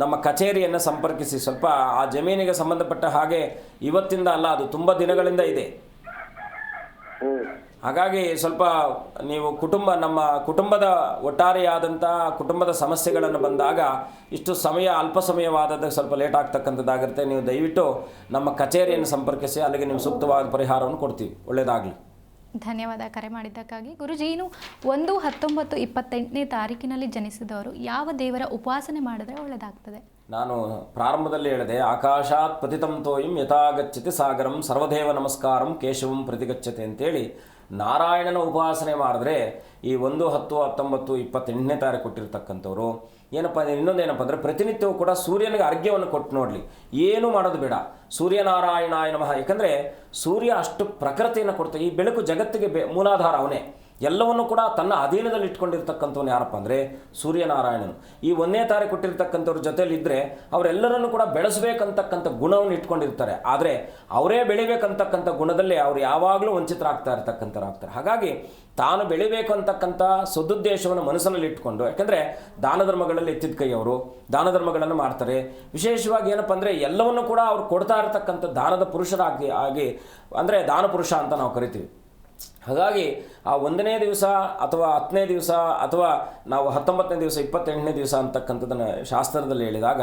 ನಮ್ಮ ಕಚೇರಿಯನ್ನು ಸಂಪರ್ಕಿಸಿ. ಸ್ವಲ್ಪ ಆ ಜಮೀನಿಗೆ ಸಂಬಂಧಪಟ್ಟ ಹಾಗೆ ಇವತ್ತಿಂದ ಅಲ್ಲ, ಅದು ತುಂಬ ದಿನಗಳಿಂದ ಇದೆ. ಹಾಗಾಗಿ ಸ್ವಲ್ಪ ನೀವು ನಮ್ಮ ಕುಟುಂಬದ ಒಟ್ಟಾರೆಯಾದಂಥ ಕುಟುಂಬದ ಸಮಸ್ಯೆಗಳನ್ನು ಬಂದಾಗ ಇಷ್ಟು ಸಮಯ ಅಲ್ಪ ಸಮಯವಾದದ್ದು ಸ್ವಲ್ಪ ಲೇಟ್ ಆಗ್ತಕ್ಕಂಥದ್ದಾಗಿರುತ್ತೆ. ನೀವು ದಯವಿಟ್ಟು ನಮ್ಮ ಕಚೇರಿಯನ್ನು ಸಂಪರ್ಕಿಸಿ, ಅಲ್ಲಿಗೆ ನೀವು ಸೂಕ್ತವಾದ ಪರಿಹಾರವನ್ನು ಕೊಡ್ತೀವಿ. ಒಳ್ಳೆಯದಾಗಲಿ. ಧನ್ಯವಾದ ಕರೆ ಮಾಡಿದ್ದಕ್ಕಾಗಿ. ಗುರುಜಿ, ಇನ್ನು 1/19/28ನೇ ತಾರೀಕಿನಲ್ಲಿ ಜನಿಸಿದವರು ಯಾವ ದೇವರ ಉಪಾಸನೆ ಮಾಡಿದ್ರೆ ಒಳ್ಳೆಯದಾಗ್ತದೆ? ನಾನು ಪ್ರಾರಂಭದಲ್ಲಿ ಹೇಳಿದೆ, ಆಕಾಶಾತ್ ಪತಿತಂ ತೋಯಿಂ ಯಥಾಗಚ್ಚತಿ ಸಾಗರಂ ಸರ್ವದೇವ ನಮಸ್ಕಾರಂ ಕೇಶವಂ ಪ್ರತಿಗಚ್ಚತೆ ಅಂತೇಳಿ ನಾರಾಯಣನ ಉಪಾಸನೆ ಮಾಡಿದ್ರೆ ಈ 1/10/19/28ನೇ ತಾರೀಕು ಕೊಟ್ಟಿರ್ತಕ್ಕಂಥವ್ರು ಇನ್ನೊಂದೇನಪ್ಪ ಅಂದರೆ ಪ್ರತಿನಿತ್ಯವೂ ಕೂಡ ಸೂರ್ಯನಿಗೆ ಅರ್ಘ್ಯವನ್ನು ಕೊಟ್ಟು ನೋಡಲಿ. ಏನೂ ಮಾಡೋದು ಬೇಡ. ಸೂರ್ಯನಾರಾಯಣಾಯ ನಮಃ. ಯಾಕಂದರೆ ಸೂರ್ಯ ಅಷ್ಟು ಪ್ರಕೃತಿಯನ್ನು ಕೊಡ್ತಾರೆ. ಈ ಬೆಳಕು ಜಗತ್ತಿಗೆ ಮೂಲಾಧಾರ ಅವನೇ. ಎಲ್ಲವನ್ನು ಕೂಡ ತನ್ನ ಅಧೀನದಲ್ಲಿ ಇಟ್ಕೊಂಡಿರ್ತಕ್ಕಂಥವ್ನು ಯಾರಪ್ಪ ಅಂದರೆ ಸೂರ್ಯನಾರಾಯಣನು. ಈ 1ನೇ ತಾರೀಕು ಕೊಟ್ಟಿರ್ತಕ್ಕಂಥವ್ರ ಜೊತೆಯಲ್ಲಿದ್ದರೆ ಅವರೆಲ್ಲರನ್ನು ಕೂಡ ಬೆಳೆಸಬೇಕಂತಕ್ಕಂಥ ಗುಣವನ್ನು ಇಟ್ಕೊಂಡಿರ್ತಾರೆ. ಆದರೆ ಅವರೇ ಬೆಳಿಬೇಕಂತಕ್ಕಂಥ ಗುಣದಲ್ಲಿ ಅವರು ಯಾವಾಗಲೂ ವಂಚಿತರಾಗ್ತಾ ಇರ್ತಕ್ಕಂಥವ್ರಾಗ್ತಾರೆ. ಹಾಗಾಗಿ ತಾನು ಬೆಳಿಬೇಕು ಅಂತಕ್ಕಂಥ ಸದುದ್ದೇಶವನ್ನು ಮನಸ್ಸಿನಲ್ಲಿ ಇಟ್ಕೊಂಡು, ಯಾಕಂದರೆ ದಾನ ಧರ್ಮಗಳಲ್ಲಿ ಎತ್ತಿದ ಕೈ ಅವರು ದಾನ ಧರ್ಮಗಳನ್ನು ಮಾಡ್ತಾರೆ. ವಿಶೇಷವಾಗಿ ಏನಪ್ಪ ಅಂದರೆ ಎಲ್ಲವನ್ನು ಕೂಡ ಅವ್ರು ಕೊಡ್ತಾ ಇರತಕ್ಕಂಥ ದಾನದ ಪುರುಷರಾಗಿ ಅಂದರೆ ದಾನ ಪುರುಷ ಅಂತ ನಾವು ಕರಿತೀವಿ. ಹಾಗಾಗಿ ಆ 1ನೇ ದಿವಸ ಅಥವಾ 10ನೇ ದಿವಸ ಅಥವಾ ನಾವು 19ನೇ ದಿವಸ 28ನೇ ದಿವಸ ಅಂತಕ್ಕಂಥದ್ದನ್ನು ಶಾಸ್ತ್ರದಲ್ಲಿ ಹೇಳಿದಾಗ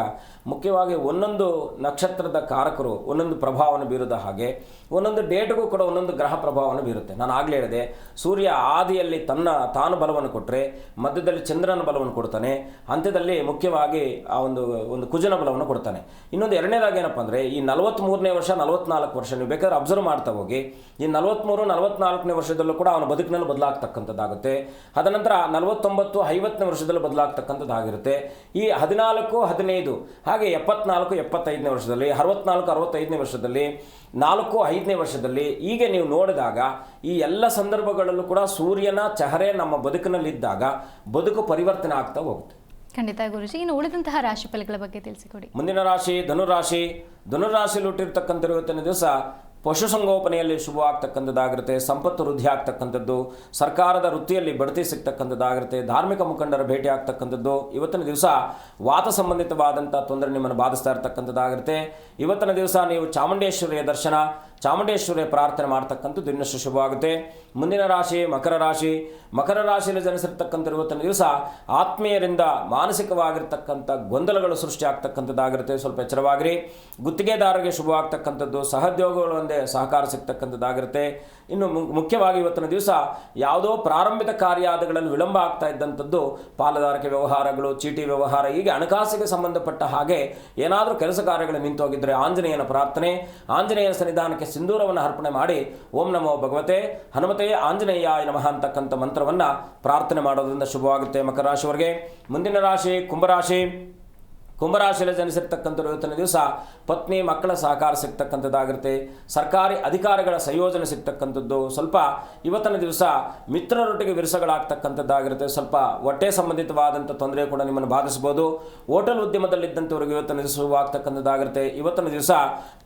ಮುಖ್ಯವಾಗಿ ಒಂದೊಂದು ನಕ್ಷತ್ರದ ಕಾರಕರು ಒಂದೊಂದು ಪ್ರಭಾವವನ್ನು ಬೀರಿದ ಹಾಗೆ ಒಂದೊಂದು ಡೇಟ್ಗೂ ಕೂಡ ಒಂದೊಂದು ಗ್ರಹ ಪ್ರಭಾವವನ್ನು ಬೀರುತ್ತೆ. ನಾನು ಆಗಲೇ ಹೇಳಿದೆ, ಸೂರ್ಯ ಆದಿಯಲ್ಲಿ ತಾನು ಬಲವನ್ನು ಕೊಟ್ಟರೆ, ಮಧ್ಯದಲ್ಲಿ ಚಂದ್ರನ ಬಲವನ್ನು ಕೊಡ್ತಾನೆ, ಅಂತ್ಯದಲ್ಲಿ ಮುಖ್ಯವಾಗಿ ಆ ಒಂದು ಕುಜನ ಬಲವನ್ನು ಕೊಡ್ತಾನೆ. ಇನ್ನೊಂದು ಎರಡನೇದಾಗಿ ಏನಪ್ಪ ಅಂದರೆ ಈ 43ನೇ ವರ್ಷ 44 ವರ್ಷ ನೀವು ಬೇಕಾದ್ರೆ ಅಬ್ಸರ್ವ್ ಮಾಡ್ತಾ ಹೋಗಿ, ಈ 43-44ನೇ ವರ್ಷದಲ್ಲೂ ಕೂಡ ಅವನ ಬದುಕಿನಲ್ಲಿ ಬದಲಾಗ್ತಕ್ಕಂಥದ್ದಾಗುತ್ತೆ. ಅದನಂತರ 49-50ನೇ ವರ್ಷದಲ್ಲೂ ಬದಲಾಗ್ತಕ್ಕಂಥದ್ದಾಗಿರುತ್ತೆ. ಈ 14-15 ಹಾಗೆ 74-75ನೇ ವರ್ಷದಲ್ಲಿ, 64-65ನೇ ವರ್ಷದಲ್ಲಿ, 4-5ನೇ ವರ್ಷದಲ್ಲಿ, ಹೀಗೆ ನೀವು ನೋಡಿದಾಗ ಈ ಎಲ್ಲ ಸಂದರ್ಭಗಳಲ್ಲೂ ಕೂಡ ಸೂರ್ಯನ ಚಹರೆ ನಮ್ಮ ಬದುಕಿನಲ್ಲಿದ್ದಾಗ ಬದುಕು ಪರಿವರ್ತನೆ ಆಗ್ತಾ ಹೋಗುತ್ತೆ. ಖಂಡಿತ ಗುರುಜಿ. ಇನ್ನು ಉಳಿದಂತಹ ರಾಶಿ ಫಲಗಳ ಬಗ್ಗೆ ತಿಳಿಸಿಕೊಡಿ. ಮುಂದಿನ ರಾಶಿ ಧನುರಾಶಿ. ಧನುರಾಶಿಯಲ್ಲಿ ಹುಟ್ಟಿರ್ತಕ್ಕಂಥ ಇವತ್ತಿನ ದಿವಸ ಪಶುಸಂಗೋಪನೆಯಲ್ಲಿ ಶುಭವಾಗ್ತಕ್ಕಂಥದ್ದಾಗಿರುತ್ತೆ. ಸಂಪತ್ತು ವೃದ್ಧಿ ಆಗ್ತಕ್ಕಂಥದ್ದು, ಸರ್ಕಾರದ ವೃತ್ತಿಯಲ್ಲಿ ಬಡ್ತಿ ಸಿಗ್ತಕ್ಕಂಥದ್ದಾಗಿರುತ್ತೆ. ಧಾರ್ಮಿಕ ಮುಖಂಡರ ಭೇಟಿ ಆಗ್ತಕ್ಕಂಥದ್ದು. ಇವತ್ತಿನ ದಿವಸ ವಾತ ಸಂಬಂಧಿತವಾದಂಥ ತೊಂದರೆ ನಿಮ್ಮನ್ನು ಬಾಧಿಸ್ತಾ ಇರತಕ್ಕಂಥದ್ದಾಗಿರುತ್ತೆ. ಇವತ್ತಿನ ದಿವಸ ನೀವು ಚಾಮುಂಡೇಶ್ವರಿಯ ದರ್ಶನ, ಚಾಮುಂಡೇಶ್ವರಿಯ ಪ್ರಾರ್ಥನೆ ಮಾಡ್ತಕ್ಕಂಥದ್ದು ಇನ್ನಷ್ಟು ಶುಭವಾಗುತ್ತೆ. ಮುಂದಿನ ರಾಶಿ ಮಕರ ರಾಶಿ. ಮಕರ ರಾಶಿಯಲ್ಲಿ ಜನಿಸಿರ್ತಕ್ಕಂಥ ಇವತ್ತಿನ ದಿವಸ ಆತ್ಮೀಯರಿಂದ ಮಾನಸಿಕವಾಗಿರ್ತಕ್ಕಂಥ ಗೊಂದಲಗಳು ಸೃಷ್ಟಿ ಆಗ್ತಕ್ಕಂಥದ್ದಾಗಿರುತ್ತೆ. ಸ್ವಲ್ಪ ಎಚ್ಚರವಾಗಿರಿ. ಗುತ್ತಿಗೆದಾರರಿಗೆ ಶುಭವಾಗ್ತಕ್ಕಂಥದ್ದು, ಸಹೋದ್ಯೋಗಿಗಳು ಒಂದೇ ಸಹಕಾರ ಸಿಗ್ತಕ್ಕಂಥದ್ದಾಗಿರುತ್ತೆ. ಇನ್ನು ಮುಖ್ಯವಾಗಿ ಇವತ್ತಿನ ದಿವಸ ಯಾವುದೋ ಪ್ರಾರಂಭಿಕ ಕಾರ್ಯಾದಿಗಳಲ್ಲಿ ವಿಳಂಬ ಆಗ್ತಾ ಇದ್ದಂಥದ್ದು, ಪಾಲುದಾರಿಕೆ ವ್ಯವಹಾರಗಳು, ಚೀಟಿ ವ್ಯವಹಾರ, ಹೀಗೆ ಹಣಕಾಸಿಗೆ ಸಂಬಂಧಪಟ್ಟ ಹಾಗೆ ಏನಾದರೂ ಕೆಲಸ ಕಾರ್ಯಗಳು ನಿಂತೋಗಿದ್ದರೆ ಆಂಜನೇಯನ ಪ್ರಾರ್ಥನೆ, ಆಂಜನೇಯ ಸನ್ನಿಧಾನಕ್ಕೆ ಸಿಂಧೂರವನ್ನು ಅರ್ಪಣೆ ಮಾಡಿ ಓಂ ನಮೋ ಭಗವತೆ ಹನುಮತೆ ಆಂಜನೇಯಾಯ ನಮಃ ಅಂತಕ್ಕಂಥ ಮಂತ್ರವನ್ನು ಪ್ರಾರ್ಥನೆ ಮಾಡೋದ್ರಿಂದ ಶುಭವಾಗುತ್ತೆ ಮಕರ ರಾಶಿಯವರಿಗೆ. ಮುಂದಿನ ರಾಶಿ ಕುಂಭರಾಶಿ. ಕುಂಭರಾಶಿಯಲ್ಲಿ ಜನಿಸಿರ್ತಕ್ಕಂಥ ಇವತ್ತಿನ ದಿವಸ ಪತ್ನಿ ಮಕ್ಕಳ ಸಹಕಾರ ಸಿಗ್ತಕ್ಕಂಥದ್ದಾಗಿರುತ್ತೆ. ಸರ್ಕಾರಿ ಅಧಿಕಾರಿಗಳ ಸಂಯೋಜನೆ ಸಿಗ್ತಕ್ಕಂಥದ್ದು. ಸ್ವಲ್ಪ ಇವತ್ತಿನ ದಿವಸ ಮಿತ್ರರೊಟ್ಟಿಗೆ ವಿರಸಗಳಾಗ್ತಕ್ಕಂಥದ್ದಾಗಿರುತ್ತೆ. ಸ್ವಲ್ಪ ಹೊಟ್ಟೆ ಸಂಬಂಧಿತವಾದಂಥ ತೊಂದರೆ ಕೂಡ ನಿಮ್ಮನ್ನು ಬಾಧಿಸ್ಬೋದು. ಹೋಟೆಲ್ ಉದ್ಯಮದಲ್ಲಿದ್ದಂಥವ್ರಿಗೆ ಇವತ್ತಿನ ದಿವಸ ಶುಭವಾಗ್ತಕ್ಕಂಥದ್ದಾಗಿರುತ್ತೆ. ಇವತ್ತಿನ ದಿವಸ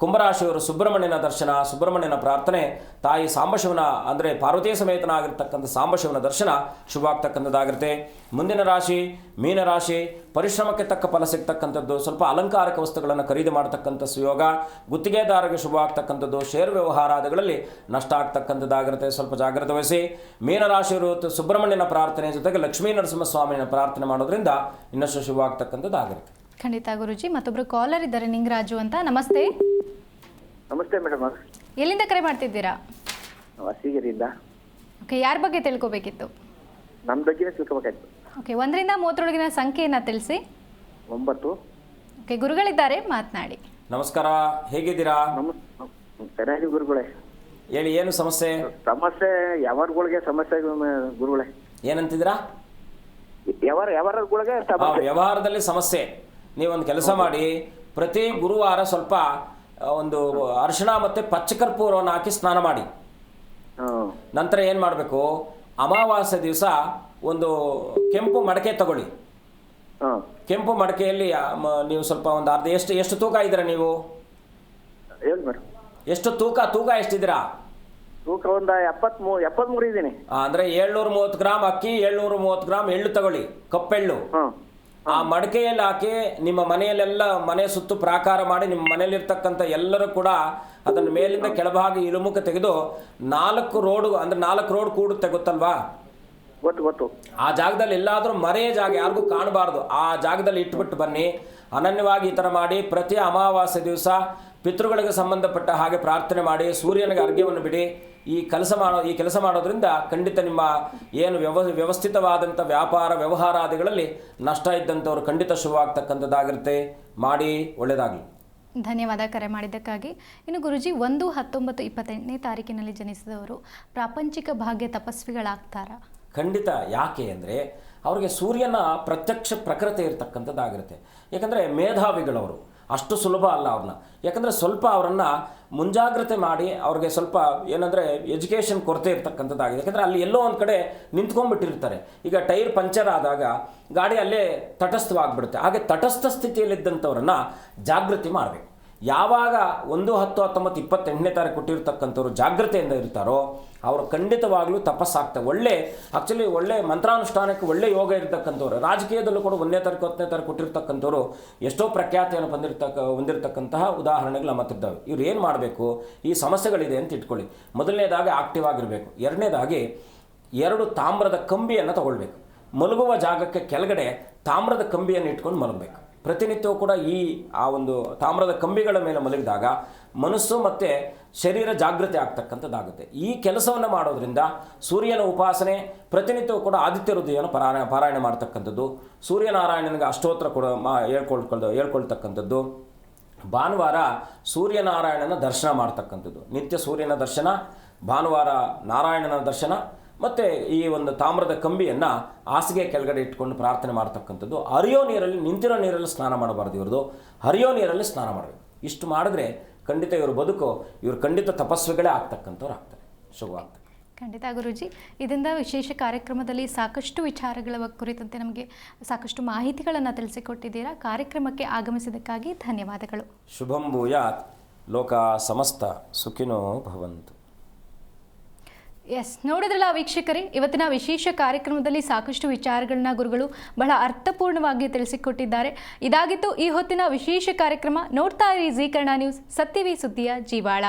ಕುಂಭರಾಶಿಯವರು ಸುಬ್ರಹ್ಮಣ್ಯನ ದರ್ಶನ, ಸುಬ್ರಹ್ಮಣ್ಯನ ಪ್ರಾರ್ಥನೆ, ತಾಯಿ ಸಾಂಬಶಿವನ ಅಂದರೆ ಪಾರ್ವತೀಯ ಸಮೇತನಾಗಿರ್ತಕ್ಕಂಥ ಸಾಂಬಶಿವನ ದರ್ಶನ ಶುಭವಾಗ್ತಕ್ಕಂಥದ್ದಾಗಿರುತ್ತೆ. ಮುಂದಿನ ರಾಶಿ ಮೀನರಾಶಿ. ಪರಿಶ್ರಮಕ್ಕೆ ತಕ್ಕ ಫಲ ಸಿಗ್ತಕ್ಕಂಥದ್ದು. ಸ್ವಲ್ಪ ಅಲಂಕಾರಿಕ ವಸ್ತುಗಳನ್ನು ಖರೀದಿ ಮಾಡ್ತಕ್ಕಂಥ ಸುಯೋಗ. ಗುತ್ತಿಗೆದಾರರಿಗೆ ಶುಭವಾಗ್ತಕ್ಕಂಥದ್ದು. ಶೇರ್ ವ್ಯವಹಾರಾದಿಗಳಲ್ಲಿ ನಷ್ಟ ಆಗ್ತಕ್ಕಂಥದ್ದಾಗಿರುತ್ತೆ. ಸ್ವಲ್ಪ ಜಾಗ್ರತೆ ವಹಿಸಿ. ಮೀನರಾಶಿಯವರು ಸುಬ್ರಹ್ಮಣ್ಯನ ಪ್ರಾರ್ಥನೆ ಜೊತೆಗೆ ಲಕ್ಷ್ಮೀ ನರಸಿಂಹಸ್ವಾಮಿನ ಪ್ರಾರ್ಥನೆ ಮಾಡೋದ್ರಿಂದ ಇನ್ನಷ್ಟು ಶುಭವಾಗ್ತಕ್ಕಂಥದ್ದಾಗಿರುತ್ತೆ. ಖಂಡಿತ ಗುರುಜಿ. ಮತ್ತೊಬ್ರು ಕಾಲರ್ ಇದ್ದಾರೆ, ನಿಂಗರಾಜು ಅಂತ. ನಮಸ್ತೆ. ನಮಸ್ತೆ ಮೇಡಮ್. ಎಲ್ಲಿಂದ ಕರೆ ಮಾಡ್ತಿದ್ದೀರಾ? ಹೊಸಗಿರಿಯಿಂದ. ಓಕೆ, ಯಾರ ಬಗ್ಗೆ ತಿಳ್ಕೊಬೇಕಿತ್ತು? ನನ್ನ ಬಗ್ಗೆ ತಿಳ್ಕೊಬೇಕಾಯ್ತು. ಓಕೆ, 1ರಿಂದ 30 ಸಂಖ್ಯೆಯನ್ನು ತಿಳಿಸಿ. 9. ಓಕೆ, ಗುರುಗಳಿದ್ದಾರೆ, ಮಾತನಾಡಿ. ನಮಸ್ಕಾರ, ಹೇಗಿದ್ದೀರಾ? ಚೆನ್ನಾಗಿ ಗುರುಗಳೇ. ಹೇಳಿ, ಏನು ಸಮಸ್ಯೆ? ಸಮಸ್ಯೆ ಯಾವಾರಗಳಿಗೆ ಸಮಸ್ಯೆ ಗುರುಗಳೇ. ಏನಂತಿದ್ದೀರಾ? ಯಾವಾರಗಳಿಗೆ ವ್ಯವಹಾರದಲ್ಲಿ ಸಮಸ್ಯೆ. ನೀವೊಂದು ಕೆಲಸ ಮಾಡಿ, ಪ್ರತಿ ಗುರುವಾರ ಸ್ವಲ್ಪ ಒಂದು ಅರಿಶಿಣ ಮತ್ತು ಪಚ್ಚಕರ್ಪೂರವನ್ನು ಹಾಕಿ ಸ್ನಾನ ಮಾಡಿ. ನಂತರ ಏನು ಮಾಡಬೇಕು, ಅಮಾವಾಸ್ಯೆ ದಿವಸ ಒಂದು ಕೆಂಪು ಮಡಕೆ ತಗೊಳ್ಳಿ. ಕೆಂಪು ಮಡಕೆಯಲ್ಲಿ ನೀವು ಸ್ವಲ್ಪ ಒಂದು ಅರ್ಧ ಎಷ್ಟು ತೂಕ ಇದ್ದೀರಾ ನೀವು? ಹೇಳಿ ಮೇಡಮ್. ಎಷ್ಟು ತೂಕ ಎಷ್ಟಿದ್ದೀರಾ? ತೂಕ ಒಂದು 73 ಇದ್ದೀನಿ. ಅಂದರೆ 730 ಗ್ರಾಮ್ ಅಕ್ಕಿ, 730 ಗ್ರಾಮ್ ಎಳ್ಳು ತಗೊಳ್ಳಿ, ಕಪ್ಪೆಳ್ಳು. ಹಾಂ. ಆ ಮಡಕೆಯಲ್ಲಿ ಹಾಕಿ ನಿಮ್ಮ ಮನೆಯಲ್ಲೆಲ್ಲ ಮನೆ ಸುತ್ತು ಪ್ರಾಕಾರ ಮಾಡಿ ನಿಮ್ಮ ಮನೆಯಲ್ಲಿರ್ತಕ್ಕಂಥ ಎಲ್ಲರೂ ಕೂಡ ಅದನ್ನು ಮೇಲಿಂದ ಕೆಳಭಾಗ ಇಳುಮುಖ ತೆಗೆದು 4 ರೋಡ್, ಅಂದರೆ 4 ರೋಡ್ ಕೂಡುತ್ತೆ ಗೊತ್ತಲ್ವಾ? ಗೊತ್ತು. ಆ ಜಾಗದಲ್ಲಿ ಎಲ್ಲಾದರೂ ಮರೆಯ ಜಾಗ ಯಾರಿಗೂ ಕಾಣಬಾರ್ದು, ಆ ಜಾಗದಲ್ಲಿ ಇಟ್ಬಿಟ್ಟು ಬನ್ನಿ. ಅನನ್ಯವಾಗಿ ಈ ಥರ ಮಾಡಿ ಪ್ರತಿ ಅಮಾವಾಸ್ಯೆ ದಿವಸ ಪಿತೃಗಳಿಗೆ ಸಂಬಂಧಪಟ್ಟ ಹಾಗೆ ಪ್ರಾರ್ಥನೆ ಮಾಡಿ ಸೂರ್ಯನಿಗೆ ಅರ್ಘ್ಯವನ್ನು ಬಿಡಿ. ಈ ಕೆಲಸ ಮಾಡೋದ್ರಿಂದ ಖಂಡಿತ ನಿಮ್ಮ ಏನು ವ್ಯವಸ್ಥಿತವಾದಂಥ ವ್ಯಾಪಾರ ವ್ಯವಹಾರಾದಿಗಳಲ್ಲಿ ನಷ್ಟ ಇದ್ದಂಥವ್ರು ಖಂಡಿತ ಶುಭವಾಗ್ತಕ್ಕಂಥದ್ದಾಗಿರುತ್ತೆ. ಮಾಡಿ, ಒಳ್ಳೆಯದಾಗಲಿ. ಧನ್ಯವಾದ ಕರೆ ಮಾಡಿದ್ದಕ್ಕಾಗಿ. ಇನ್ನು ಗುರುಜಿ, 1-19-28ನೇ ತಾರೀಕಿನಲ್ಲಿ ಜನಿಸಿದವರು ಪ್ರಾಪಂಚಿಕ ಭಾಗ್ಯ ತಪಸ್ವಿಗಳಾಗ್ತಾರಾ? ಖಂಡಿತ. ಯಾಕೆ ಅಂದರೆ ಅವ್ರಿಗೆ ಸೂರ್ಯನ ಪ್ರತ್ಯಕ್ಷ ಪ್ರಖರತೆ ಇರತಕ್ಕಂಥದ್ದಾಗಿರುತ್ತೆ. ಯಾಕಂದರೆ ಮೇಧಾವಿಗಳವರು, ಅಷ್ಟು ಸುಲಭ ಅಲ್ಲ ಅವ್ರನ್ನ. ಯಾಕಂದರೆ ಸ್ವಲ್ಪ ಅವರನ್ನು ಮುಂಜಾಗ್ರತೆ ಮಾಡಿ ಅವ್ರಿಗೆ ಸ್ವಲ್ಪ ಏನಂದರೆ ಎಜುಕೇಷನ್ ಕೊರತೆ ಇರ್ತಕ್ಕಂಥದ್ದಾಗಿದೆ. ಯಾಕಂದರೆ ಅಲ್ಲಿ ಎಲ್ಲೋ ಒಂದು ಕಡೆ ನಿಂತ್ಕೊಂಡ್ಬಿಟ್ಟಿರ್ತಾರೆ. ಈಗ ಟೈರ್ ಪಂಚರ್ ಆದಾಗ ಗಾಡಿ ಅಲ್ಲೇ ತಟಸ್ಥವಾಗ್ಬಿಡುತ್ತೆ. ಹಾಗೆ ತಟಸ್ಥ ಸ್ಥಿತಿಯಲ್ಲಿದ್ದಂಥವ್ರನ್ನು ಜಾಗೃತಿ ಮಾಡಬೇಕು. ಯಾವಾಗ 1-10-19-28ನೇ ತಾರೀಕು ಕೊಟ್ಟಿರ್ತಕ್ಕಂಥವ್ರು ಜಾಗ್ರತೆಯಿಂದ ಇರ್ತಾರೋ ಅವರು ಖಂಡಿತವಾಗ್ಲೂ ತಪಸ್ಸಾಗ್ತವೆ. ಒಳ್ಳೆ ಮಂತ್ರಾನುಷ್ಠಾನಕ್ಕೆ ಒಳ್ಳೆ ಯೋಗ ಇರತಕ್ಕಂಥವ್ರು, ರಾಜಕೀಯದಲ್ಲೂ ಕೂಡ 1ನೇ ತಾರೀಕು 10ನೇ ತಾರೀಕು ಕೊಟ್ಟಿರ್ತಕ್ಕಂಥವ್ರು ಎಷ್ಟೋ ಪ್ರಖ್ಯಾತಿಯನ್ನು ಹೊಂದಿರತಕ್ಕಂತಹ ಉದಾಹರಣೆಗಳು ನಮ್ಮ ಹತ್ರ ಇದ್ದಾವೆ. ಇವ್ರು ಏನು ಮಾಡಬೇಕು? ಈ ಸಮಸ್ಯೆಗಳಿದೆ ಅಂತ ಇಟ್ಕೊಳ್ಳಿ. ಮೊದಲನೇದಾಗಿ ಆಕ್ಟಿವ್ ಆಗಿರಬೇಕು. ಎರಡನೇದಾಗಿ 2 ತಾಮ್ರದ ಕಂಬಿಯನ್ನು ತಗೊಳ್ಬೇಕು. ಮಲಗುವ ಜಾಗಕ್ಕೆ ಕೆಳಗಡೆ ತಾಮ್ರದ ಕಂಬಿಯನ್ನು ಇಟ್ಕೊಂಡು ಮಲಗಬೇಕು. ಪ್ರತಿನಿತ್ಯವೂ ಕೂಡ ಆ ಒಂದು ತಾಮ್ರದ ಕಂಬಿಗಳ ಮೇಲೆ ಮಲಗಿದಾಗ ಮನಸ್ಸು ಮತ್ತು ಶರೀರ ಜಾಗೃತಿ ಆಗ್ತಕ್ಕಂಥದ್ದಾಗುತ್ತೆ. ಈ ಕೆಲಸವನ್ನು ಮಾಡೋದ್ರಿಂದ ಸೂರ್ಯನ ಉಪಾಸನೆ ಪ್ರತಿನಿತ್ಯವೂ ಕೂಡ ಆದಿತ್ಯ ಹೃದಯವನ್ನು ಪಾರಾಯಣ ಮಾಡ್ತಕ್ಕಂಥದ್ದು, ಸೂರ್ಯನಾರಾಯಣನಿಗೆ ಅಷ್ಟೋತ್ತರ ಕೂಡ ಹೇಳ್ಕೊಳ್ತಕ್ಕಂಥದ್ದು, ಭಾನುವಾರ ಸೂರ್ಯನಾರಾಯಣನ ದರ್ಶನ ಮಾಡ್ತಕ್ಕಂಥದ್ದು, ನಿತ್ಯ ಸೂರ್ಯನ ದರ್ಶನ, ಭಾನುವಾರ ನಾರಾಯಣನ ದರ್ಶನ, ಮತ್ತು ಈ ಒಂದು ತಾಮ್ರದ ಕಂಬಿಯನ್ನು ಹಾಸಿಗೆ ಕೆಳಗಡೆ ಇಟ್ಕೊಂಡು ಪ್ರಾರ್ಥನೆ ಮಾಡ್ತಕ್ಕಂಥದ್ದು. ಹರಿಯೋ ನೀರಲ್ಲಿ, ನಿಂತಿರೋ ನೀರಲ್ಲಿ ಸ್ನಾನ ಮಾಡಬಾರ್ದು. ಇವ್ರದ್ದು ಹರಿಯೋ ನೀರಲ್ಲಿ ಸ್ನಾನ ಮಾಡಬೇಕು. ಇಷ್ಟು ಮಾಡಿದ್ರೆ ಖಂಡಿತ ಇವರು ಖಂಡಿತ ತಪಸ್ವಿಗಳೇ ಆಗ್ತಕ್ಕಂಥವ್ರು ಆಗ್ತಾರೆ, ಶುಭವಾಗ್ತದೆ. ಖಂಡಿತ ಗುರುಜಿ, ಇದರಿಂದ ವಿಶೇಷ ಕಾರ್ಯಕ್ರಮದಲ್ಲಿ ಸಾಕಷ್ಟು ವಿಚಾರಗಳ ಕುರಿತಂತೆ ನಮಗೆ ಸಾಕಷ್ಟು ಮಾಹಿತಿಗಳನ್ನು ತಿಳಿಸಿಕೊಟ್ಟಿದ್ದೀರಾ. ಕಾರ್ಯಕ್ರಮಕ್ಕೆ ಆಗಮಿಸಿದ್ದಕ್ಕಾಗಿ ಧನ್ಯವಾದಗಳು. ಶುಭಂ ಭೂಯಾತ್. ಲೋಕ ಸಮಸ್ತ ಸುಖಿನೋ ಭವಂತು. ನೋಡಿದ್ರಲ್ಲ ವೀಕ್ಷಕರೇ, ಇವತ್ತಿನ ವಿಶೇಷ ಕಾರ್ಯಕ್ರಮದಲ್ಲಿ ಸಾಕಷ್ಟು ವಿಚಾರಗಳನ್ನ ಗುರುಗಳು ಬಹಳ ಅರ್ಥಪೂರ್ಣವಾಗಿ ತಿಳಿಸಿಕೊಟ್ಟಿದ್ದಾರೆ. ಇದಾಗಿತ್ತು ಈ ಹೊತ್ತಿನ ವಿಶೇಷ ಕಾರ್ಯಕ್ರಮ. ನೋಡ್ತಾ ಇರಿ ಜೀ ಕನ್ನಡ ನ್ಯೂಸ್, ಸತ್ಯವೇ ಸುದ್ದಿಯ ಜೀವಾಳ.